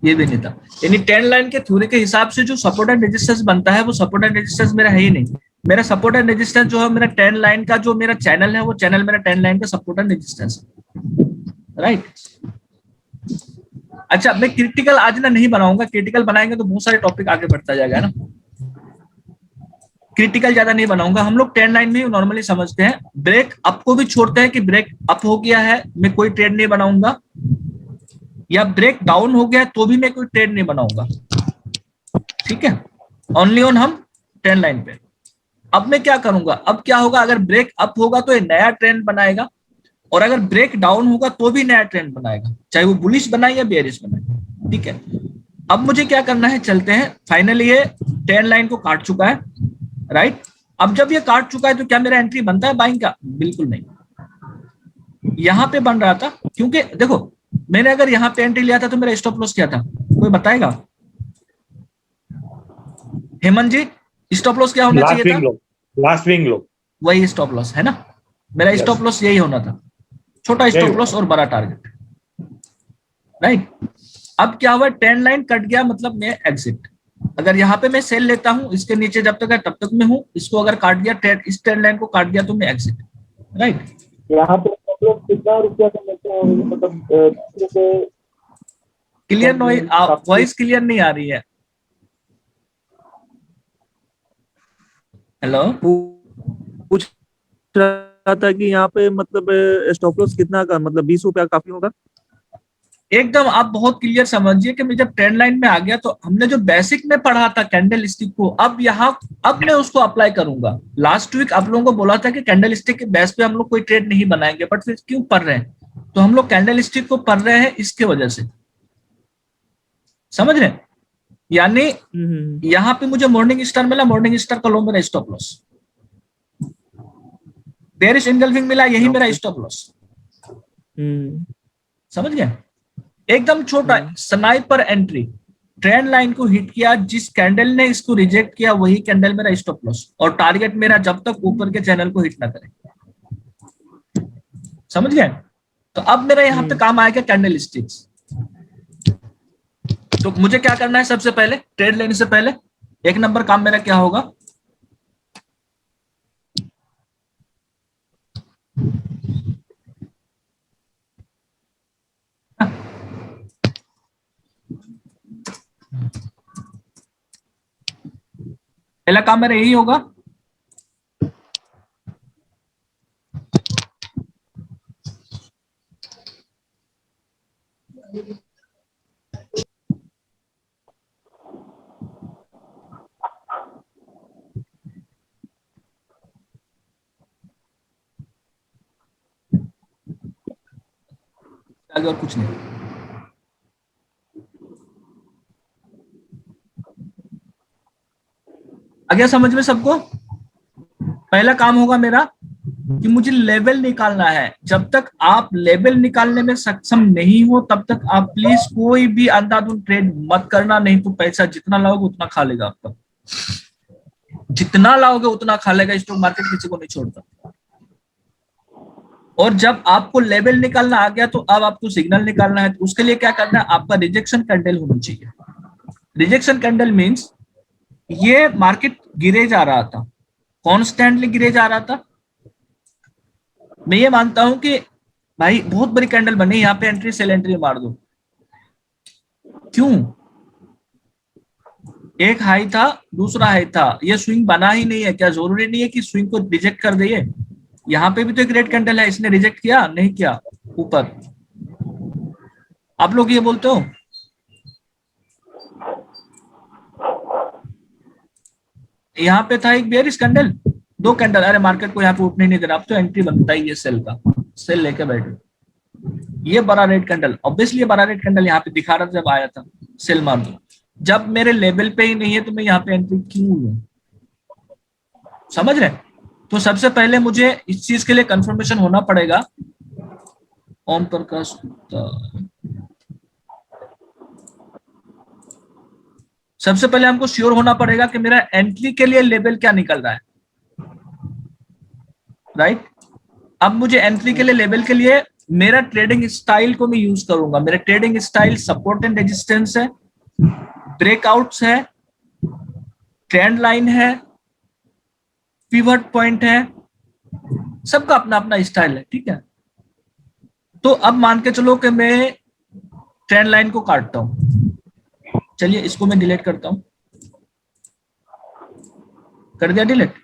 A: ये भी नहीं था। यानी ट्रेंड लाइन के थ्योरी के हिसाब से जो सपोर्ट एंड रेजिस्टेंस बनता है वो सपोर्ट एंड रेजिस्टेंस मेरा है ही नहीं। मेरा सपोर्ट एंड रेजिस्टेंस जो है मेरा ट्रेंड लाइन का, जो मेरा चैनल है वो चैनल मेरा ट्रेंड लाइन का सपोर्ट एंड रेजिस्टेंस है, राइट। अच्छा, मैं क्रिटिकल आज ना नहीं बनाऊंगा, क्रिटिकल बनाएंगे तो बहुत सारे टॉपिक आगे बढ़ता जाएगा ना, क्रिटिकल ज्यादा नहीं बनाऊंगा। हम लोग ट्रेंड लाइन में नॉर्मली समझते हैं, ब्रेक अप को भी छोड़ते हैं कि ब्रेक अप हो गया है मैं कोई ट्रेड नहीं बनाऊंगा, या ब्रेक डाउन हो गया तो भी मैं कोई ट्रेड नहीं बनाऊंगा, ठीक है। ओनली ऑन हम ट्रेंड लाइन पे। अब मैं क्या करूंगा, अब क्या होगा, अगर ब्रेक अप होगा तो एक नया ट्रेंड बनाएगा, और अगर ब्रेक डाउन होगा तो भी नया ट्रेंड बनाएगा, चाहे वो बुलिश बनाए या बेयरिश बनाए, ठीक है। अब मुझे क्या करना है, चलते हैं। फाइनली ये ट्रेंड लाइन को काट चुका है, राइट। अब जब ये काट चुका है तो क्या मेरा एंट्री बनता है बाइंग का? बिल्कुल नहीं। यहां पे बन रहा था, क्योंकि देखो मैंने अगर यहां पे एंट्री लिया था तो मेरा स्टॉप लॉस क्या था, कोई बताएगा? हेमंत जी, स्टॉप लॉस क्या होना चाहिए था?
G: लास्ट स्विंग लो,
A: वही स्टॉप लॉस है ना, मेरा स्टॉप लॉस यही होना था, छोटा स्टॉप लॉस और बड़ा टारगेट, राइट। अब क्या हुआ, ट्रेंड लाइन कट गया, मतलब मैं एग्जिट। अगर यहाँ पे मैं सेल लेता हूँ, इसके नीचे जब तक है तब तक मैं हूँ, इसको अगर काट दिया, इस ट्रेंड लाइन को काट दिया तो मैं एग्जिट, राइट।
C: यहाँ पे मतलब कितना रुपया का मिलते हैं, मतलब
A: क्लियर नॉइज, वॉइस क्लियर नहीं आ रही है। हेलो,
E: पूछ रहा था कि यहाँ पे मतलब स्टॉप लॉस कितना का, मतलब 20 रुपया काफी होगा?
A: एकदम आप बहुत क्लियर समझिए कि मैं जब ट्रेंड लाइन में आ गया तो हमने जो बेसिक में पढ़ा था कैंडल स्टिक को, अब मैं उसको अप्लाई करूंगा। लास्ट वीक आप लोगों को बोला था कि कैंडल स्टिक के बेस पे हम लोग कोई ट्रेड नहीं बनाएंगे, बट फिर क्यों पढ़ रहे हैं? तो हम लोग कैंडल स्टिक को पढ़ रहे हैं इसके वजह से, समझ रहे हैं? यानी यहाँ पे मुझे मॉर्निंग स्टार मिला, मॉर्निंग स्टार का लो मेरा स्टॉप लॉस, बेरिश एंगल्फिंग मिला, यही मेरा स्टॉप लॉस। समझ गए? एकदम छोटा स्नाइपर एंट्री, ट्रेंड लाइन को हिट किया, जिस कैंडल ने इसको रिजेक्ट किया वही कैंडल मेरा स्टॉप लॉस, और टारगेट मेरा जब तक ऊपर के चैनल को हिट ना करे। समझ गए? तो अब मेरा यहाँ पे काम आएगा कैंडल स्टिक्स। तो मुझे क्या करना है, सबसे पहले ट्रेड लेने से पहले एक नंबर काम मेरा क्या होगा, पहला काम मेरा यही होगा, आगे और कुछ नहीं। आ गया समझ में सबको? पहला काम होगा मेरा कि मुझे लेवल निकालना है। जब तक आप लेवल निकालने में सक्षम नहीं हो तब तक आप प्लीज कोई भी अंधाधुंध ट्रेड मत करना, नहीं तो पैसा जितना लाओगे उतना खा लेगा आपका, जितना लाओगे उतना खा लेगा। स्टॉक मार्केट किसी को नहीं छोड़ता। और जब आपको लेवल निकालना आ गया तो अब आपको सिग्नल निकालना है। तो उसके लिए क्या करना है, आपका रिजेक्शन कैंडल होनी चाहिए। रिजेक्शन कैंडल मींस ये मार्केट गिरे जा रहा था, कॉन्स्टेंटली गिरे जा रहा था। मैं ये मानता हूं कि भाई बहुत बड़ी कैंडल बनी, यहाँ पे एंट्री सेल एंट्री मार दो। क्यों? एक हाई था, दूसरा हाई था, ये स्विंग बना ही नहीं है। क्या जरूरी नहीं है कि स्विंग को रिजेक्ट कर दे? यहाँ पे भी तो एक रेड कैंडल है, इसने रिजेक्ट किया नहीं किया ऊपर? आप लोग ये बोलते हो? यहाँ पे था एक बेयरिश कैंडल, दो कैंडल, अरे मार्केट को यहाँ पे उठने नहीं देना, अब तो एंट्री बनता ही है सेल का, सेल लेके बैठो। ये बड़ा रेड कैंडल, ऑब्वियसली ये बड़ा रेड कैंडल यहाँ पे दिखा रहा था जब आया था, सेल मार दो। जब मेरे लेवल पे ही नहीं है तो मैं यहाँ पे एंट्री क्यों लूं? समझ रहे? तो सबसे पहले मुझे इस चीज के लिए कंफर्मेशन होना पड़ेगा। ओम प्रकाश गुप्ता, सबसे पहले हमको श्योर होना पड़ेगा कि मेरा एंट्री के लिए लेवल क्या निकल रहा है, राइट? अब मुझे एंट्री के लिए लेवल के लिए मेरा ट्रेडिंग स्टाइल को मैं यूज करूंगा। मेरा trading style support and resistance है, ब्रेकआउट्स है, ट्रेंड लाइन है, पिवट पॉइंट है, सबका अपना अपना स्टाइल है, ठीक है? तो अब मान के चलो कि मैं ट्रेंड लाइन को काटता हूं। चलिए इसको मैं डिलीट करता हूं, कर दिया डिलीट।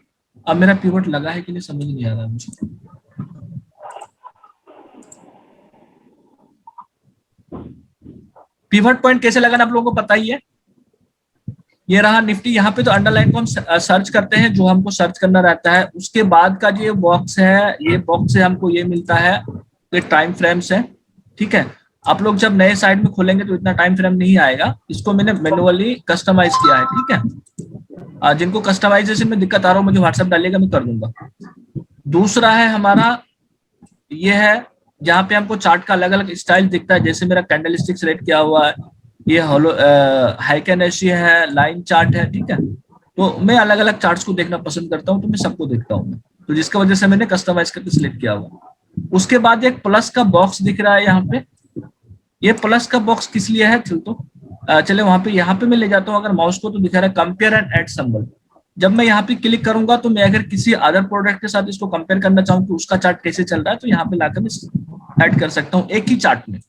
A: अब मेरा पिवट लगा है कि नहीं समझ नहीं आ रहा मुझे। पिवट पॉइंट कैसे लगाना आप लोगों को पता ही है। ये रहा निफ्टी, यहाँ पे तो अंडरलाइन को हम सर्च करते हैं, जो हमको सर्च करना रहता है। उसके बाद का जो ये बॉक्स है, ये बॉक्स से हमको ये मिलता है, ये टाइम फ्रेम्स है, ठीक है? आप लोग जब नए साइट में खोलेंगे तो इतना टाइम फ्रेम नहीं आएगा, इसको मैंने मैन्युअली कस्टमाइज किया है, ठीक है? जिनको कस्टमाइजेशन में दिक्कत आ रहा हो मुझे व्हाट्सएप डालिएगा, मैं कर दूंगा। दूसरा है हमारा, ये है जहाँ पे हमको चार्ट का अलग अलग स्टाइल दिखता है। जैसे मेरा कैंडल स्टिक सेलेक्ट किया हुआ है, ये होलो हाइकेनेशी है, लाइन चार्ट है, ठीक है? तो मैं अलग अलग चार्ट्स को देखना पसंद करता हूँ, तो मैं सबको देखता हूँ, तो जिसकी वजह से मैंने कस्टमाइज करके सिलेक्ट किया हुआ। उसके बाद एक प्लस का बॉक्स दिख रहा है यहाँ पे, ये प्लस का बॉक्स किस लिए है? चले वहां पे, यहाँ पे मैं ले जाता हूँ अगर माउस को, तो दिखा रहा है कंपेयर एंड ऐड सिंबल। जब मैं यहाँ पे क्लिक करूंगा तो मैं अगर किसी अदर प्रोडक्ट के साथ इसको कंपेयर करना चाहूँ कि उसका चार्ट कैसे चल रहा है, तो यहाँ पे लाकर मैं ऐड कर सकता हूँ एक ही चार्ट में।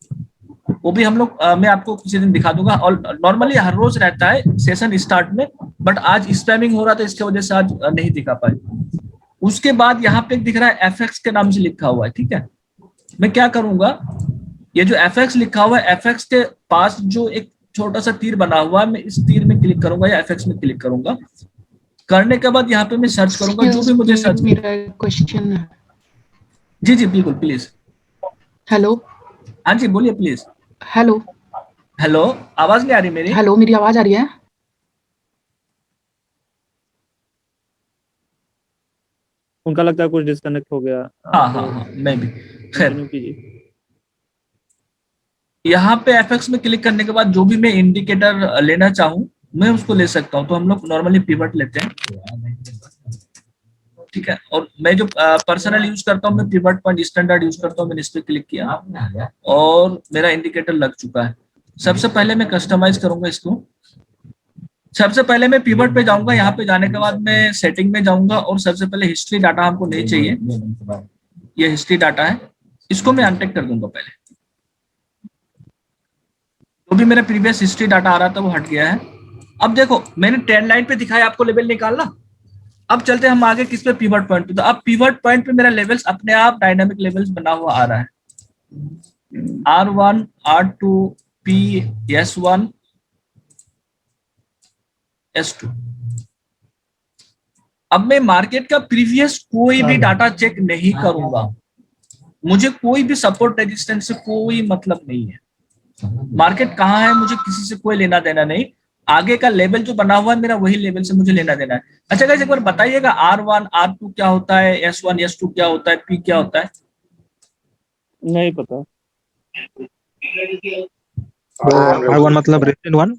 A: वो भी हम लोग मैं आपको किसी दिन दिखा दूंगा। और नॉर्मली हर रोज रहता है सेशन स्टार्ट में, बट आज स्पैमिंग हो रहा था, इसकी वजह से आज नहीं दिखा पाए। उसके बाद यहाँ पे दिख रहा है एफएक्स के नाम से लिखा हुआ है, ठीक है? मैं क्या करूंगा, ये जो एफएक्स लिखा हुआ है, एफएक्स के पास जो एक छोटा सा तीर बना हुआ है, मैं इस तीर में क्लिक करूंगा या एफएक्स में क्लिक करूंगा। करने के बाद यहाँ पे मैं सर्च करूंगा, जो भी मुझे सर्च।
B: मेरा क्वेश्चन है।
A: जी जी बिल्कुल, प्लीज।
B: हेलो,
A: हाँ जी बोलिए प्लीज।
B: हेलो,
A: हेलो, आवाज नहीं आ रही मेरी?
B: हेलो, मेरी आवाज आ रही है?
E: उनका लगता है कुछ डिस्कनेक्ट हो गया।
A: हाँ, मैं भी। खैर,
E: कंटिन्यू कीजिए।
A: यहाँ पे एफएक्स में क्लिक करने के बाद जो भी मैं इंडिकेटर लेना चाहूँ मैं उसको ले सकता हूँ। तो हम लोग नॉर्मली पिवट लेते हैं, ठीक है। और मैं जो पर्सनल यूज करता हूँ, मैं पिवट पॉइंट स्टैंडर्ड यूज करता हूँ। मैंने इस पे क्लिक किया और मेरा इंडिकेटर लग चुका है। सबसे पहले मैं कस्टमाइज करूंगा इसको। सबसे पहले मैं पिवट पे जाऊंगा। यहाँ पे जाने के बाद मैं सेटिंग में जाऊंगा और सबसे पहले हिस्ट्री डाटा हमको नहीं चाहिए, ये हिस्ट्री डाटा है, इसको मैं अनटिक कर दूंगा। पहले जो भी मेरा प्रीवियस हिस्ट्री डाटा आ रहा था वो हट गया है। अब देखो, मैंने ट्रेंड लाइन पे दिखाया आपको लेवल निकालना। अब चलते हम आगे किस पे, पिवट पॉइंट पे। तो अब पिवट पॉइंट पे मेरा लेवल्स अपने आप डायनामिक लेवल्स बना हुआ आ रहा है, R1, R2, P, S1, S2। अब मैं मार्केट का प्रीवियस कोई भी डाटा चेक नहीं करूंगा, मुझे कोई भी सपोर्ट रेजिस्टेंस से कोई मतलब नहीं है। मार्केट कहाँ है मुझे किसी से कोई लेना देना नहीं, आगे का लेवल जो बना हुआ है मेरा वही लेवल से मुझे लेना देना है। अच्छा गाइस, एक बार बताइएगा R1, R2 क्या होता है, S1, S2 क्या होता है, P क्या होता है?
E: नहीं पता।
H: R1 मतलब रेटेड 1,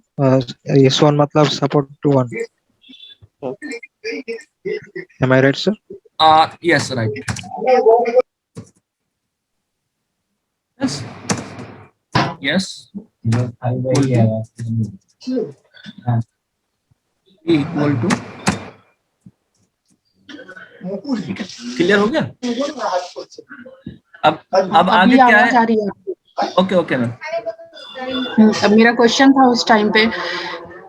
H: S1 मतलब support to 1। Am I right, sir?
A: Yes, right. Yes. Equal to clear हो गया? अब आगे क्या
B: आवाज आ
A: है?
B: रही है?
A: Okay ma'am.
B: अब मेरा क्वेश्चन था उस टाइम पे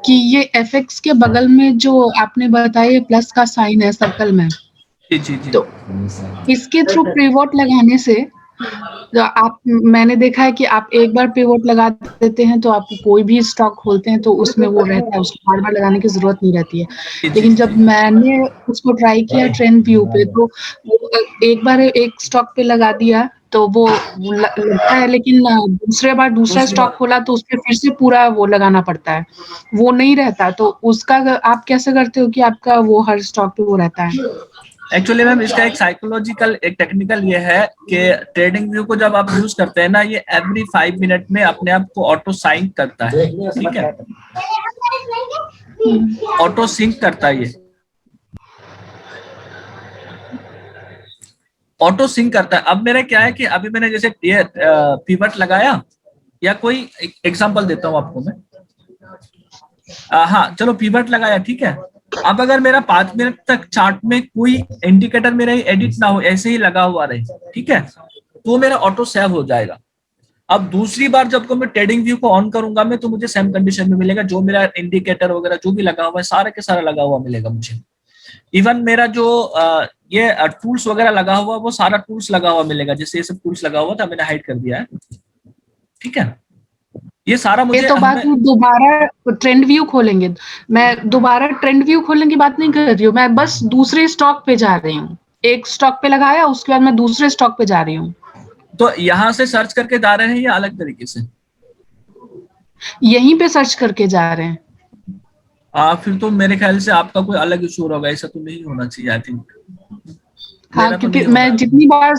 B: कि ये एफएक्स के बगल में जो आपने बताया प्लस का साइन है सर्कल में,
A: जी।
B: तो इसके थ्रू पिवट लगाने से तो आप, मैंने देखा है कि आप एक बार पिवट लगा देते हैं तो आप कोई भी स्टॉक खोलते हैं तो उसमें वो रहता है, उसको बार बार लगाने की जरूरत नहीं रहती है। लेकिन जब मैंने उसको ट्राई किया ट्रेंड व्यू पे, तो वो एक बार एक स्टॉक पे लगा दिया तो वो लगता है, लेकिन दूसरे बार दूसरा स्टॉक खोला तो उसपे फिर से पूरा वो लगाना पड़ता है, वो नहीं रहता। तो उसका आप कैसे करते हो कि आपका वो हर स्टॉक पे वो रहता है?
A: एक्चुअली मैम इसका एक साइकोलॉजिकल, एक टेक्निकल ये है कि ट्रेडिंग व्यू को जब आप यूज करते हैं ना, ये एवरी 5 मिनट में अपने आप को ऑटो सिंक करता है, ठीक है, ऑटो सिंक करता है, ये ऑटो सिंक करता है। अब मेरा क्या है कि अभी मैंने जैसे ये पिवट लगाया, या कोई एग्जांपल देता हूँ आपको मैं। हाँ चलो, पिवट लगाया, ठीक है। अब अगर मेरा 5 मिनट तक चार्ट में कोई इंडिकेटर मेरा एडिट ना हो, ऐसे ही लगा हुआ रहे, ठीक है, तो मेरा ऑटो सेव हो जाएगा। अब दूसरी बार जब को मैं ट्रेडिंग व्यू को ऑन करूंगा मैं, तो मुझे सेम कंडीशन में मिलेगा, जो मेरा इंडिकेटर वगैरह जो भी लगा हुआ है सारा के सारा लगा हुआ मिलेगा मुझे। इवन मेरा जो ये टूल्स वगैरह लगा हुआ, वो सारा टूल्स लगा हुआ मिलेगा। जैसे ये सब टूल्स लगा हुआ था, मैंने हाइड कर दिया है, ठीक है। ये सारा मुझे,
B: ये तो बात दोबारा ट्रेंड व्यू खोलेंगे, मैं दोबारा ट्रेंड व्यू खोलने की बात नहीं कर रही हूँ, मैं बस दूसरे स्टॉक पे जा रही हूँ। एक स्टॉक पे लगाया, उसके बाद मैं दूसरे स्टॉक पे जा रही हूँ।
A: तो यहाँ से सर्च करके जा रहे हैं या अलग तरीके से?
B: यहीं पे सर्च करके जा रहे हैं।
A: फिर तो मेरे ख्याल से आपका कोई अलग इशू होगा, ऐसा तो नहीं होना चाहिए, आई थिंक।
B: हाँ, क्योंकि मैं जितनी बार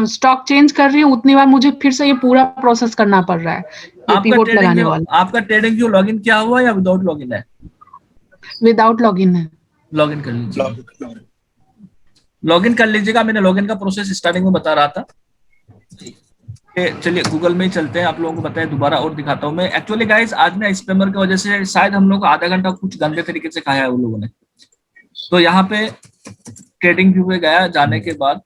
B: स्टॉक चेंज कर रही हूँ उतनी बार मुझे फिर से ये पूरा प्रोसेस करना पड़ रहा है, ये पिवट लगाने वाला।
A: आपका ट्रेडिंग व्यू लॉगिन किया हुआ है या विदाउट लॉगिन है?
B: विदाउट लॉगिन है।
A: लॉगिन कर लीजिए, लॉगिन कर लीजिएगा। मैंने लॉगिन का प्रोसेस स्टार्टिंग में बता रहा था। चलिए गूगल में ही चलते हैं, आप लोगों को बताया दोबारा और दिखाता हूँ मैं। एक्चुअली गाइस, आज ना स्पैमर की वजह से शायद हम लोग आधा घंटा कुछ गंदे तरीके से खाया है उन लोगों ने। तो यहाँ पे ट्रेडिंग व्यू पे गया, जाने के बाद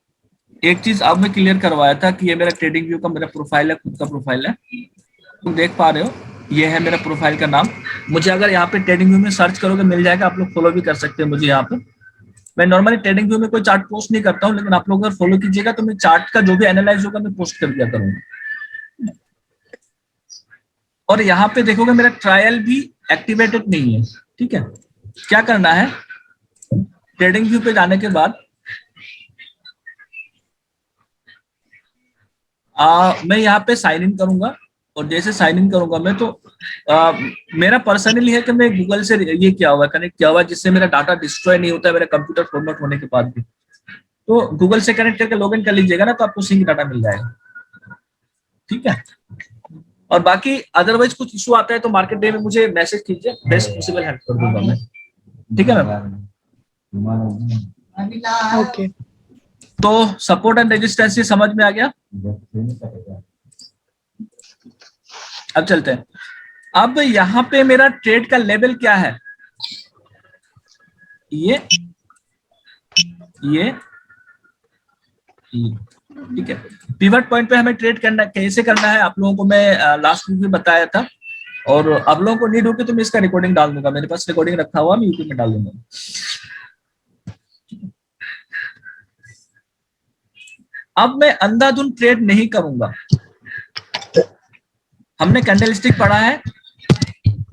A: एक चीज अब मैं क्लियर करवाया था कि ये मेरा ट्रेडिंग व्यू का मेरा प्रोफाइल है, खुद का प्रोफाइल है, तुम देख पा रहे हो, ये है मेरा प्रोफाइल का नाम। मुझे अगर यहाँ पे ट्रेडिंग व्यू में सर्च करोगे मिल जाएगा, आप लोग फॉलो भी कर सकते हैं मुझे यहाँ पे। मैं नॉर्मली ट्रेडिंग व्यू में कोई चार्ट पोस्ट नहीं करता हूँ, लेकिन आप लोग अगर फॉलो कीजिएगा तो मैं चार्ट का जो भी एनालाइज होगा मैं पोस्ट कर दिया करूंगा। और यहाँ पे देखोगे मेरा ट्रायल भी एक्टिवेटेड नहीं है, ठीक है। क्या करना है, ट्रेडिंग व्यू पे जाने के बाद मैं यहाँ पे साइन इन करूंगा, और जैसे साइन इन करूंगा मैं तो मेरा पर्सनली है कि मैं गूगल से ये किया हुआ, कनेक्ट किया हुआ, जिससे मेरा डाटा डिस्ट्रॉय नहीं होता है मेरा कंप्यूटर फॉर्मेट होने के बाद भी। तो गूगल से कनेक्ट करके लॉगिन कर लीजिएगा ना, तो आपको सिंक डाटा मिल जाएगा, ठीक है। और बाकी अदरवाइज कुछ इशू आता है तो मार्केट डे में मुझे मैसेज कीजिए, बेस्ट पॉसिबल हेल्प कर दूंगा मैं, ठीक है मैम।
B: ओके।
A: तो सपोर्ट एंड रेजिस्टेंस ये समझ में आ गया। अब चलते हैं। अब यहाँ पे मेरा ट्रेड का लेवल क्या है, ये ठीक है। पिवट पॉइंट पे हमें ट्रेड करना कैसे करना है आप लोगों को मैं लास्ट वीक में बताया था, और आप लोगों को नीड होगी तो मैं इसका रिकॉर्डिंग डाल दूंगा, मेरे पास रिकॉर्डिंग रखा हुआ, मैं यूट्यूब में डाल दूंगा। अब मैं अंधाधुंध ट्रेड नहीं करूंगा। हमने कैंडलस्टिक पढ़ा है,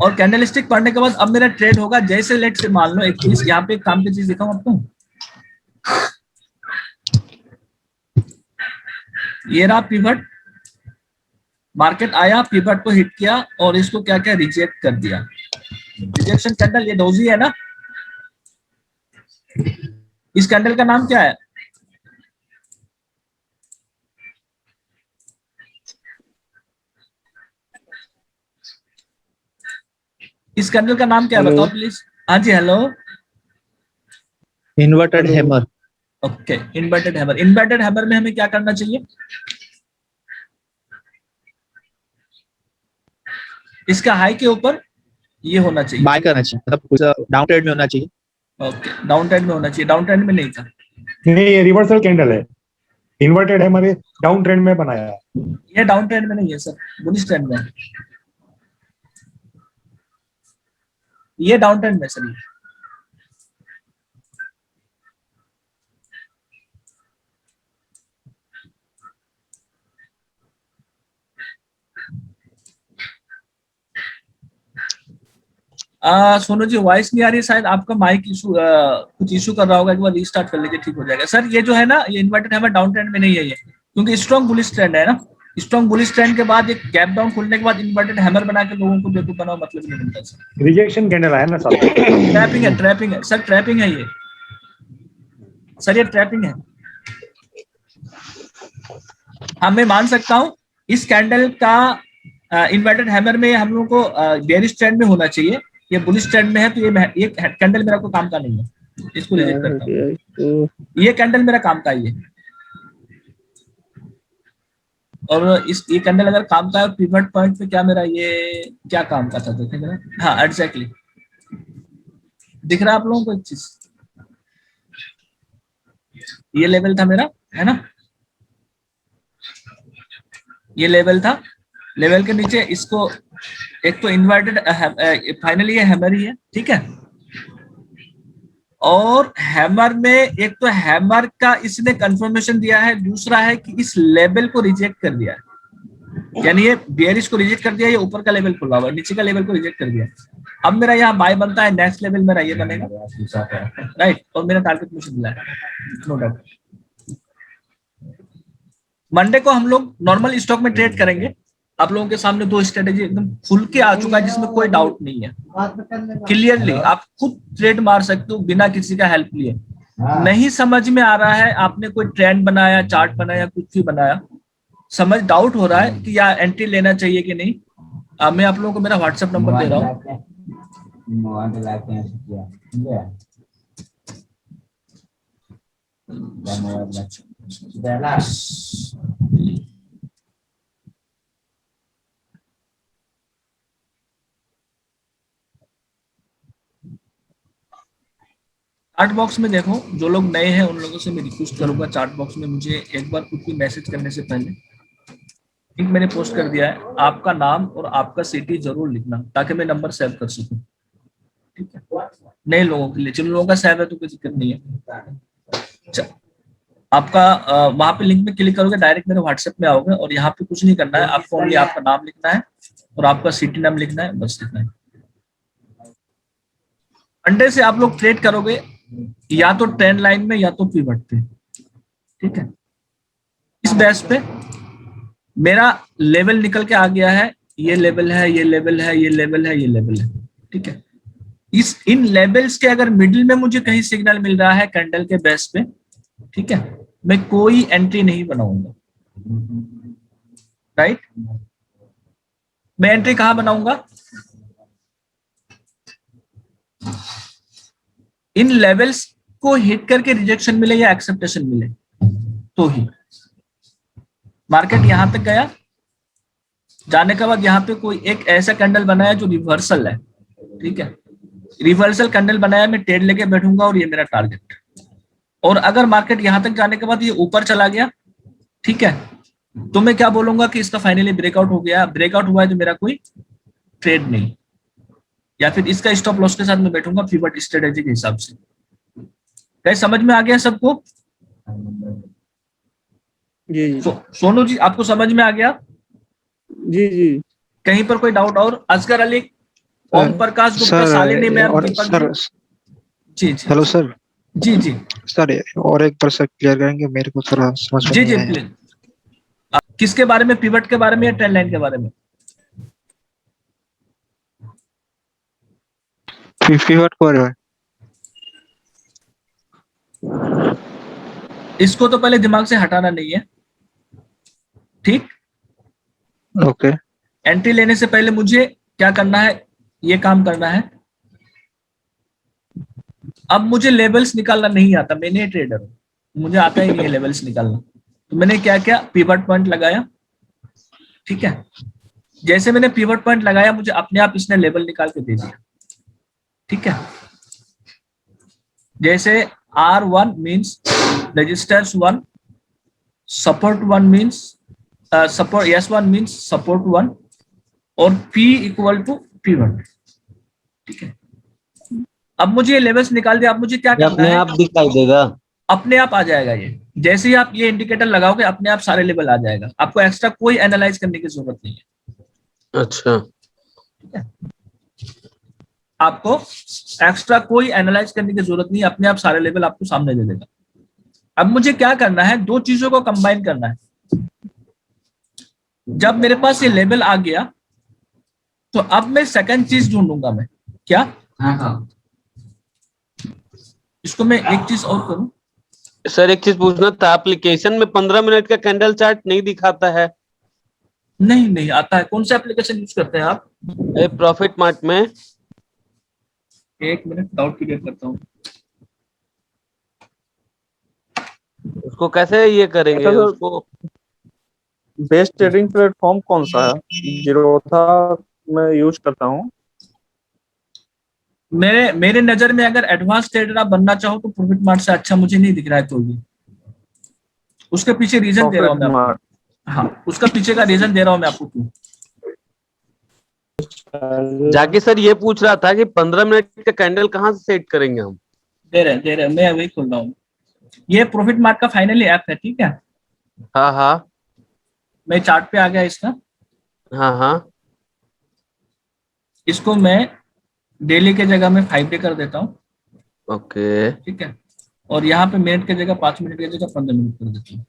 A: और कैंडलस्टिक पढ़ने के बाद अब मेरा ट्रेड होगा जैसे लेट से मान लो एक चीज, यहाँ पे एक काम की चीज दिखाऊं आपको, ये रहा पिवट, मार्केट आया, पिवट को हिट किया और इसको क्या क्या रिजेक्ट कर दिया, रिजेक्शन कैंडल, ये डोजी है ना, इस कैंडल का नाम क्या है, इस कैंडल का नाम क्या है बताओ प्लीज। हाँ जी, hello.
F: Inverted hammer.
A: Okay, inverted hammer. Inverted hammer में हमें क्या करना चाहिए, इसका हाई के ऊपर ये होना चाहिए,
F: बाय करना चाहिए, मतलब कुछ डाउन ट्रेड में होना चाहिए।
A: ओके, डाउन ट्रेंड में होना चाहिए, डाउन ट्रेंड में नहीं था,
G: नहीं, ये रिवर्सल कैंडल है, इन्वर्टेड है, हमारे डाउन ट्रेंड में बनाया है।
A: ये डाउन ट्रेंड में नहीं है सर, बुलिश ट्रेंड में है, ये डाउन ट्रेंड में सर। ये सोनू जी वॉइस नहीं आ रही, शायद आपका माइक इशू कुछ इशू कर रहा होगा, एक बार रीस्टार्ट कर लीजिए, ठीक हो जाएगा। सर ये जो है ना, ये इन्वर्टेड हैमर डाउन ट्रेंड में नहीं है ये, क्योंकि स्ट्रॉन्ग बुलिश ट्रेंड है ना, स्ट्रॉन्ग बुलिश ट्रेंड के बाद एक गैप डाउन खुलने के बाद इन्वर्टेड हैमर बना के लोगों को बेवकूफ बनाओ, मतलब नहीं मिलता सर।
G: रिजेक्शन कैंडल है ना सर,
A: ट्रैपिंग है, ट्रैपिंग है सर, ट्रैपिंग है ये सर, ये ट्रैपिंग है। हाँ, मैं मान सकता हूँ इस कैंडल का इन्वर्टेड हैमर में हम लोगों को बेयरिश ट्रेंड में होना चाहिए, ये बुलिश ट्रेंड में है, तो ये कैंडल मेरा कोई काम का नहीं है, इसको रिजेक्ट करता हूँ। ये कैंडल मेरा काम का ही है, और ये कैंडल अगर काम का है, पिवट पॉइंट पे क्या मेरा ये क्या काम का था देखेंगे ना। हाँ एग्जैक्टली, दिख रहा है आप लोगों को एक चीज, ये लेवल था मेरा, है ना, ये लेवल था, लेवल के नीचे इसको एक तो इन्वर्टेड, फाइनली ये हैमर ही है, ठीक है। और हैमर में एक तो हैमर का इसने कंफर्मेशन दिया है, दूसरा है कि इस लेवल को रिजेक्ट कर दिया है, यानी ये बेयरिश को रिजेक्ट कर दिया, ये ऊपर का लेवल खुला हुआ, नीचे का लेवल को रिजेक्ट कर दिया। अब मेरा यहाँ बाय बनता है, नेक्स्ट लेवल मेरा ये बनेगा, राइट, और मेरा टारगेट मुझे मिला है, नो डाउट। मंडे को हम लोग नॉर्मल स्टॉक में ट्रेड करेंगे, आप लोगों के सामने दो स्ट्रेटेजी एकदम खुल के आ चुका है, जिसमें कोई डाउट नहीं है, क्लियरली आप खुद ट्रेड मार सकते हो बिना किसी का हेल्प लिए। नहीं समझ में आ रहा है, आपने कोई ट्रेंड बनाया, चार्ट बनाया, कुछ भी बनाया, समझ डाउट हो रहा है कि या एंट्री लेना चाहिए कि नहीं, मैं आप लोगों को मेरा व्हाट्सएप नंबर दे रहा हूँ, चार्ट बॉक्स में देखो, जो लोग नए हैं उन लोगों से मैं रिक्वेस्ट करूंगा, चार्ट बॉक्स में मुझे एक बार कुछ भी मैसेज करने से पहले लिंक मैंने पोस्ट कर दिया है, आपका नाम और आपका सिटी जरूर लिखना, ताकि मैं नंबर सेव कर सकूं, ठीक है। नए लोगों के लिए, जिन लोगों का सेव है तो कोई दिक्कत नहीं है। आपका वहां पे लिंक में क्लिक करोगे, डायरेक्ट मेरे व्हाट्सएप में आओगे, और यहाँ पे कुछ नहीं करना है, आपको ओनली आपका नाम लिखना है और आपका सिटी नाम लिखना है, बस लिखना है। मंडे से आप लोग ट्रेड करोगे या तो ट्रेंड लाइन में या तो पिवट पे, ठीक है। इस बेस पे मेरा लेवल निकल के आ गया है, ये लेवल है, ये लेवल है, ये लेवल है, ये लेवल है, ठीक है। इन लेवल्स के अगर मिडिल में मुझे कहीं सिग्नल मिल रहा है कैंडल के बेस पे, ठीक है, मैं कोई एंट्री नहीं बनाऊंगा, राइट। मैं एंट्री कहां बनाऊंगा? इन लेवल्स को हिट करके रिजेक्शन मिले या एक्सेप्टेशन मिले तो ही। मार्केट यहां तक गया, जाने के बाद यहाँ पे कोई एक ऐसा कैंडल बनाया जो रिवर्सल है, ठीक है, रिवर्सल कैंडल बनाया, मैं ट्रेड लेके बैठूंगा और ये मेरा टारगेट। और अगर मार्केट यहां तक जाने के बाद ये ऊपर चला गया, ठीक है, तो मैं क्या बोलूंगा कि इसका फाइनली ब्रेकआउट हो गया। ब्रेकआउट हुआ है तो मेरा कोई ट्रेड नहीं, या फिर इसका स्टॉप लॉस के साथ मैं बैठूंगा पिवट स्ट्रेटेजी के हिसाब से। क्या समझ में आ गया सबको?
E: जी
A: सोनू जी आपको समझ में आ गया?
E: जी जी।
A: कहीं पर कोई डाउट? और असगर अली, ओम प्रकाश गुप्ता, शालिनी मैम,
H: और
A: दीपक
H: सर,
A: जी जी
H: हेलो सर।
A: जी जी
H: सर और एक बार सर क्लियर करेंगे, मेरे को थोड़ा समझ में
A: जी
H: नहीं
A: जी
H: आया।
A: प्लीज। किसके बारे में? पिवट के बारे में या ट्रेंड लाइन के बारे में?
H: पिवट को है।
A: इसको तो पहले दिमाग से हटाना नहीं है, ठीक।
H: ओके।
A: एंट्री लेने से पहले मुझे क्या करना है? ये काम करना है। अब मुझे लेवल्स निकालना नहीं आता, मैंने ट्रेडर हूं, मुझे आता ही नहीं है लेवल्स निकालना। तो मैंने क्या किया? पिवट पॉइंट लगाया, ठीक है। जैसे मैंने पिवट पॉइंट लगाया, मुझे अपने आप इसने लेवल निकाल के दे दिया, ठीक है। जैसे R1 means resistance 1, support 1 means support, S1 means support 1, और P इक्वल टू P1, ठीक है। अब मुझे ये लेवल्स निकाल दिया। अब मुझे क्या करना
I: अपने
A: है?
I: आप दिखाई देगा,
A: अपने आप आ जाएगा ये। जैसे ही आप ये इंडिकेटर लगाओगे, अपने आप सारे लेवल आ जाएगा, आपको एक्स्ट्रा कोई एनालाइज करने की जरूरत नहीं है।
I: अच्छा,
A: ठीक है, आपको एक्स्ट्रा कोई एनालाइज करने की जरूरत नहीं है, अपने आप सारे लेवल आपको सामने दे देगा। अब मुझे क्या करना है? दो चीजों को कंबाइन करना है। जब मेरे पास ये लेवल आ गया, तो अब मैं सेकंड चीज ढूंढूंगा। मैं क्या? इसको मैं एक चीज और करूं।
I: सर एक चीज पूछना था, एप्लीकेशन में 15 मिनट का कैंडल चार्ट नहीं दिखाता है?
A: नहीं नहीं आता है। कौन सा एप्लीकेशन यूज करते हैं आप?
I: प्रॉफिट मार्ट में।
A: एक मिनट, डाउट क्लियर करता हूँ।
I: उसको कैसे ये करेंगे?
E: अच्छा,
I: उसको
E: बेस्ट ट्रेडिंग प्लेटफॉर्म कौन सा है? जीरोधा मैं यूज करता हूँ।
A: मेरे नजर में अगर एडवांस ट्रेडर आप बनना चाहो तो प्रॉफिट मार्ट से अच्छा मुझे नहीं दिख रहा है कोई भी। उसके पीछे रीजन दे रहा हूँ मैं आपको। हाँ, उसका पीछे का रीजन दे रहा हूँ मैं आपको क्यों।
I: जाके सर ये पूछ रहा था कि 15 मिनट का कैंडल कहाँ से सेट करेंगे हम?
A: दे रहे मैं वही खोल रहा हूँ। ये प्रॉफिट मार्ट का फाइनली ऐप है, ठीक है।
I: हाँ हाँ
A: मैं चार्ट पे आ गया इसका।
I: हाँ हाँ।
A: इसको मैं डेली के जगह में 5 डे कर देता हूँ,
I: ओके
A: ठीक है। और यहाँ पे मिनट की जगह 5 मिनट की जगह 15 मिनट कर देता हूँ।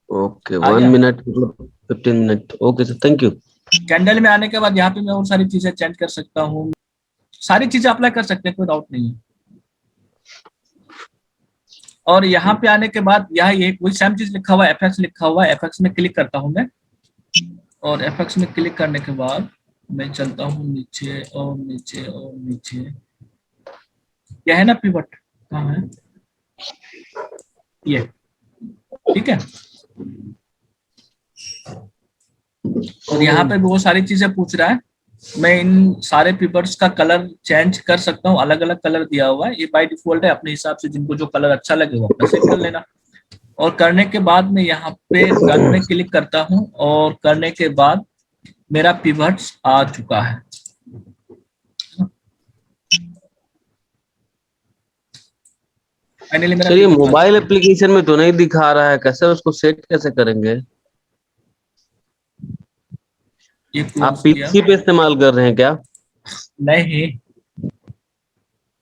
I: ओके, 1 मिनट मतलब 15 minute. Okay sir, thank you.
A: Candle में आने के बाद यहाँ पे मैं और सारी चीजें चेंज कर सकता हूँ, सारी चीजें अप्लाई कर सकते हैं, कोई डाउट नहीं है। और यहाँ पे आने के बाद यहाँ ये कोई सेम चीज लिखा हुआ है, एफएक्स लिखा हुआ है। एफएक्स में क्लिक करता हूँ मैं, और एफएक्स में क्लिक करने के बाद मैं चलता हूँ नीचे और नीचे और नीचे। यह है ना पिवट, कहाँ है ये? ठीक है। और यहाँ पे बहुत सारी चीजें पूछ रहा है। मैं इन सारे पिवट्स का कलर चेंज कर सकता हूँ, अलग अलग कलर दिया हुआ है। ये बाय डिफॉल्ट है, अपने हिसाब से जिनको जो कलर अच्छा लगे वो अपना सेट कर लेना। और करने के बाद मैं यहाँ पे रन में क्लिक करता हूँ, और करने के बाद मेरा पिवट्स आ चुका है। फाइनली
I: सर ये मोबाइल एप्लीकेशन में तो नहीं दिखा रहा है, कैसे उसको सेट कैसे करेंगे? आप पीसी पे इस्तेमाल कर रहे हैं क्या?
A: नहीं,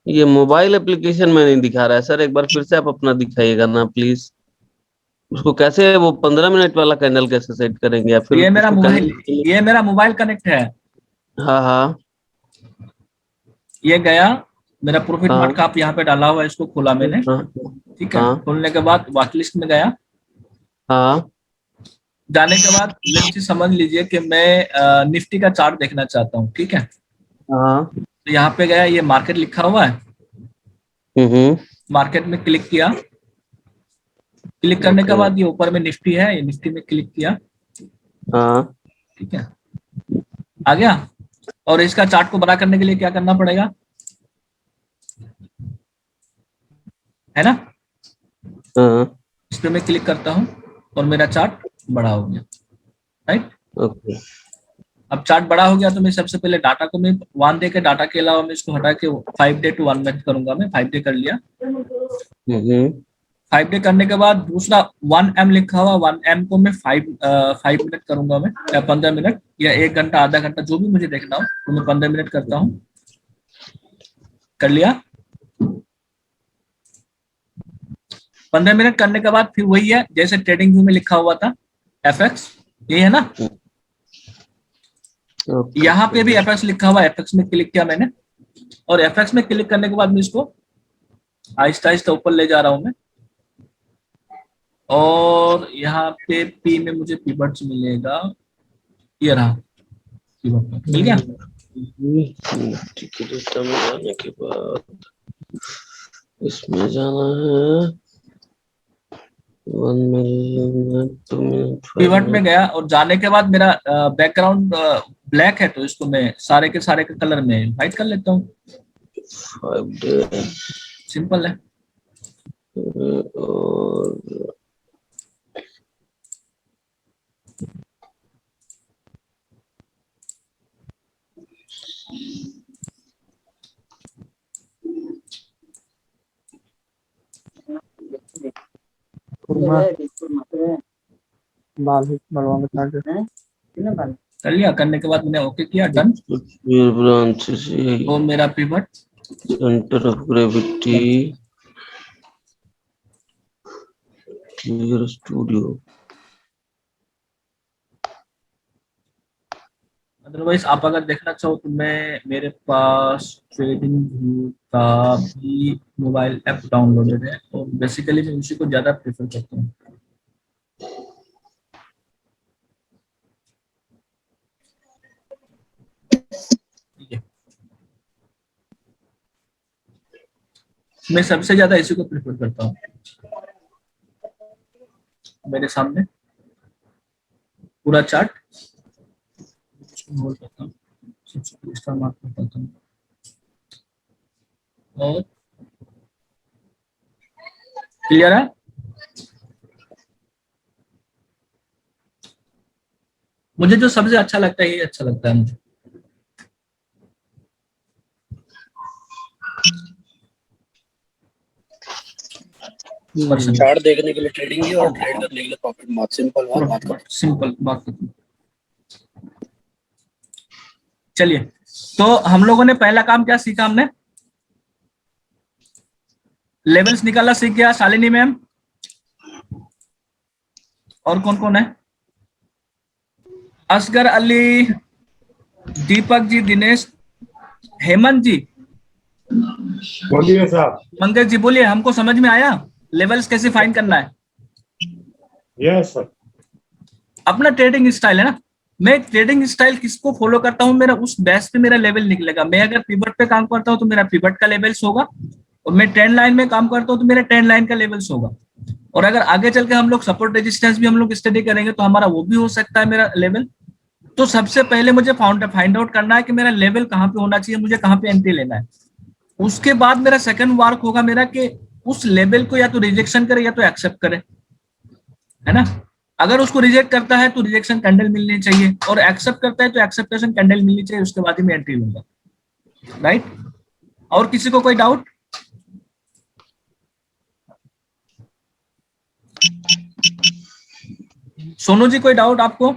I: ये मोबाइल एप्लीकेशन में नहीं दिखा रहा है सर। एक बार फिर से आप अपना दिखाइएगा ना प्लीज। उसको कैसे, वो 15 मिनट वाला कैंडल कैसे सेट करेंगे? या फिर
A: ये मेरा मोबाइल कनेक्ट है।
I: हाँ हाँ
A: ये गया मेरा प्रॉफिट
I: हाँ
A: मार्ट का, आप यहाँ पे डाला हुआ है, इसको खोला मैंने।
I: हाँ
A: ठीक है।
I: हाँ।
A: खोलने के बाद वॉच लिस्ट में गया,
I: हाँ।
A: जाने के बाद लेट्स से समझ लीजिए कि मैं निफ्टी का चार्ट देखना चाहता हूँ, ठीक है।
I: हाँ।
A: तो यहाँ पे गया, ये मार्केट लिखा हुआ है, मार्केट में क्लिक किया, क्लिक करने के
I: ओके।
A: बाद ये ऊपर में निफ्टी है, ये निफ्टी में क्लिक किया,
I: हाँ।
A: ठीक है, आ गया। और इसका चार्ट को बड़ा करने के लिए क्या करना पड़ेगा, है ना।
I: हाँ।
A: इस पे मैं क्लिक करता हूँ और मेरा चार्ट बड़ा हो गया, राइट।
I: ओके।
A: अब चार्ट बड़ा हो गया तो मैं सबसे पहले डाटा को मैं 1 डे के डाटा के अलावा मैं इसको हटा के 5 डे टू 1 मंथ करूंगा। मैं 5 डे कर लिया। 5 डे करने के बाद दूसरा 1M लिखा हुआ, 1M को मैं 5 मिनट करूंगा मैं, या 15 मिनट या 1 घंटा, आधा घंटा, जो भी मुझे देखना हो, तो मैं 15 मिनट करता हूँ। कर लिया। 15 मिनट करने के बाद फिर वही है जैसे ट्रेडिंग व्यू में लिखा हुआ था, FX, यही है ना। यहाँ पे भी FX लिखा हुआ, FX में क्लिक किया मैंने, और FX में क्लिक करने के बाद मैं इसको आहिस्ता आहिस्ता ऊपर ले जा रहा हूं मैं, और यहाँ पे P में मुझे पिवट्स मिलेगा, ये रहा पिवट, मिल गया।
I: ठीक है, डेटा में जाने के बाद इसमें जाना है 1 मिनट, 2 मिनट,
A: पिवट में गया और जाने के बाद मेरा बैकग्राउंड ब्लैक है, तो इसको मैं सारे के कलर में व्हाइट कर लेता हूँ।
I: 5 डे
A: सिंपल है।
I: और
A: कर लिया। करने के बाद मैंने ओके किया, डन।
I: ब्रांच से
A: वो मेरा pivot,
I: centre of gravity, clear studio.
A: Otherwise आप अगर देखना चाहो तो मैं, मेरे पास ट्रेडिंग व्यू का भी मोबाइल ऐप डाउनलोडेड है, और बेसिकली मैं उसी को ज्यादा प्रेफर करता हूँ। मैं सबसे ज्यादा इसी को प्रेफर करता हूँ। मेरे सामने पूरा चार्ट होल्ड करता हूँ, सबसे स्टार मार्क करता हूँ, और क्लियर है। मुझे जो सबसे अच्छा लगता है, ये अच्छा लगता है मुझे।
J: चार्ट देखने के लिए ट्रेडिंग की और ट्रेड करने के लिए प्रॉफिट बहुत सिंपल बात करते हैं।
A: चलिए, तो हम लोगों ने पहला काम क्या सीखा, हमने लेवल्स निकालना सीख गया, शालिनी मैम, और कौन कौन है, असगर अली, दीपक जी, दिनेश, हेमंत जी,
G: बोलिए साहब।
A: मंगेश जी, बोलिए। हमको समझ में आया लेवल्स कैसे फाइंड करना है।
G: Yes sir.
A: अपना ट्रेडिंग स्टाइल है ना, मैं ट्रेडिंग स्टाइल किसको फॉलो करता हूँ, मेरा उस बेस पे मेरा लेवल निकलेगा। मैं अगर पिवट पे काम करता हूँ तो मेरा पिवट का लेवल्स होगा, और मैं ट्रेंड लाइन में काम करता हूँ तो मेरा ट्रेंड लाइन का लेवल्स होगा। और अगर आगे चल के हम लोग सपोर्ट रेजिस्टेंस भी हम लोग स्टडी करेंगे तो हमारा वो भी हो सकता है मेरा लेवल। तो सबसे पहले मुझे फाइंड आउट करना है कि मेरा लेवल कहाँ पे होना चाहिए, मुझे कहाँ पे एंट्री लेना है। उसके बाद मेरा सेकंड वर्क होगा मेरा कि उस लेवल को या तो रिजेक्शन करे या तो एक्सेप्ट करे, है ना। अगर उसको रिजेक्ट करता है तो रिजेक्शन कैंडल मिलनी चाहिए, और एक्सेप्ट करता है तो एक्सेप्टेशन कैंडल मिलनी चाहिए, उसके बाद ही मैं एंट्री लूंगा, राइट। और किसी को कोई डाउट? सोनू जी, कोई डाउट आपको?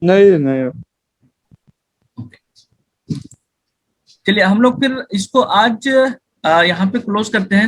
E: नहीं।
A: चलिए हम लोग फिर इसको आज यहाँ पे क्लोज करते हैं।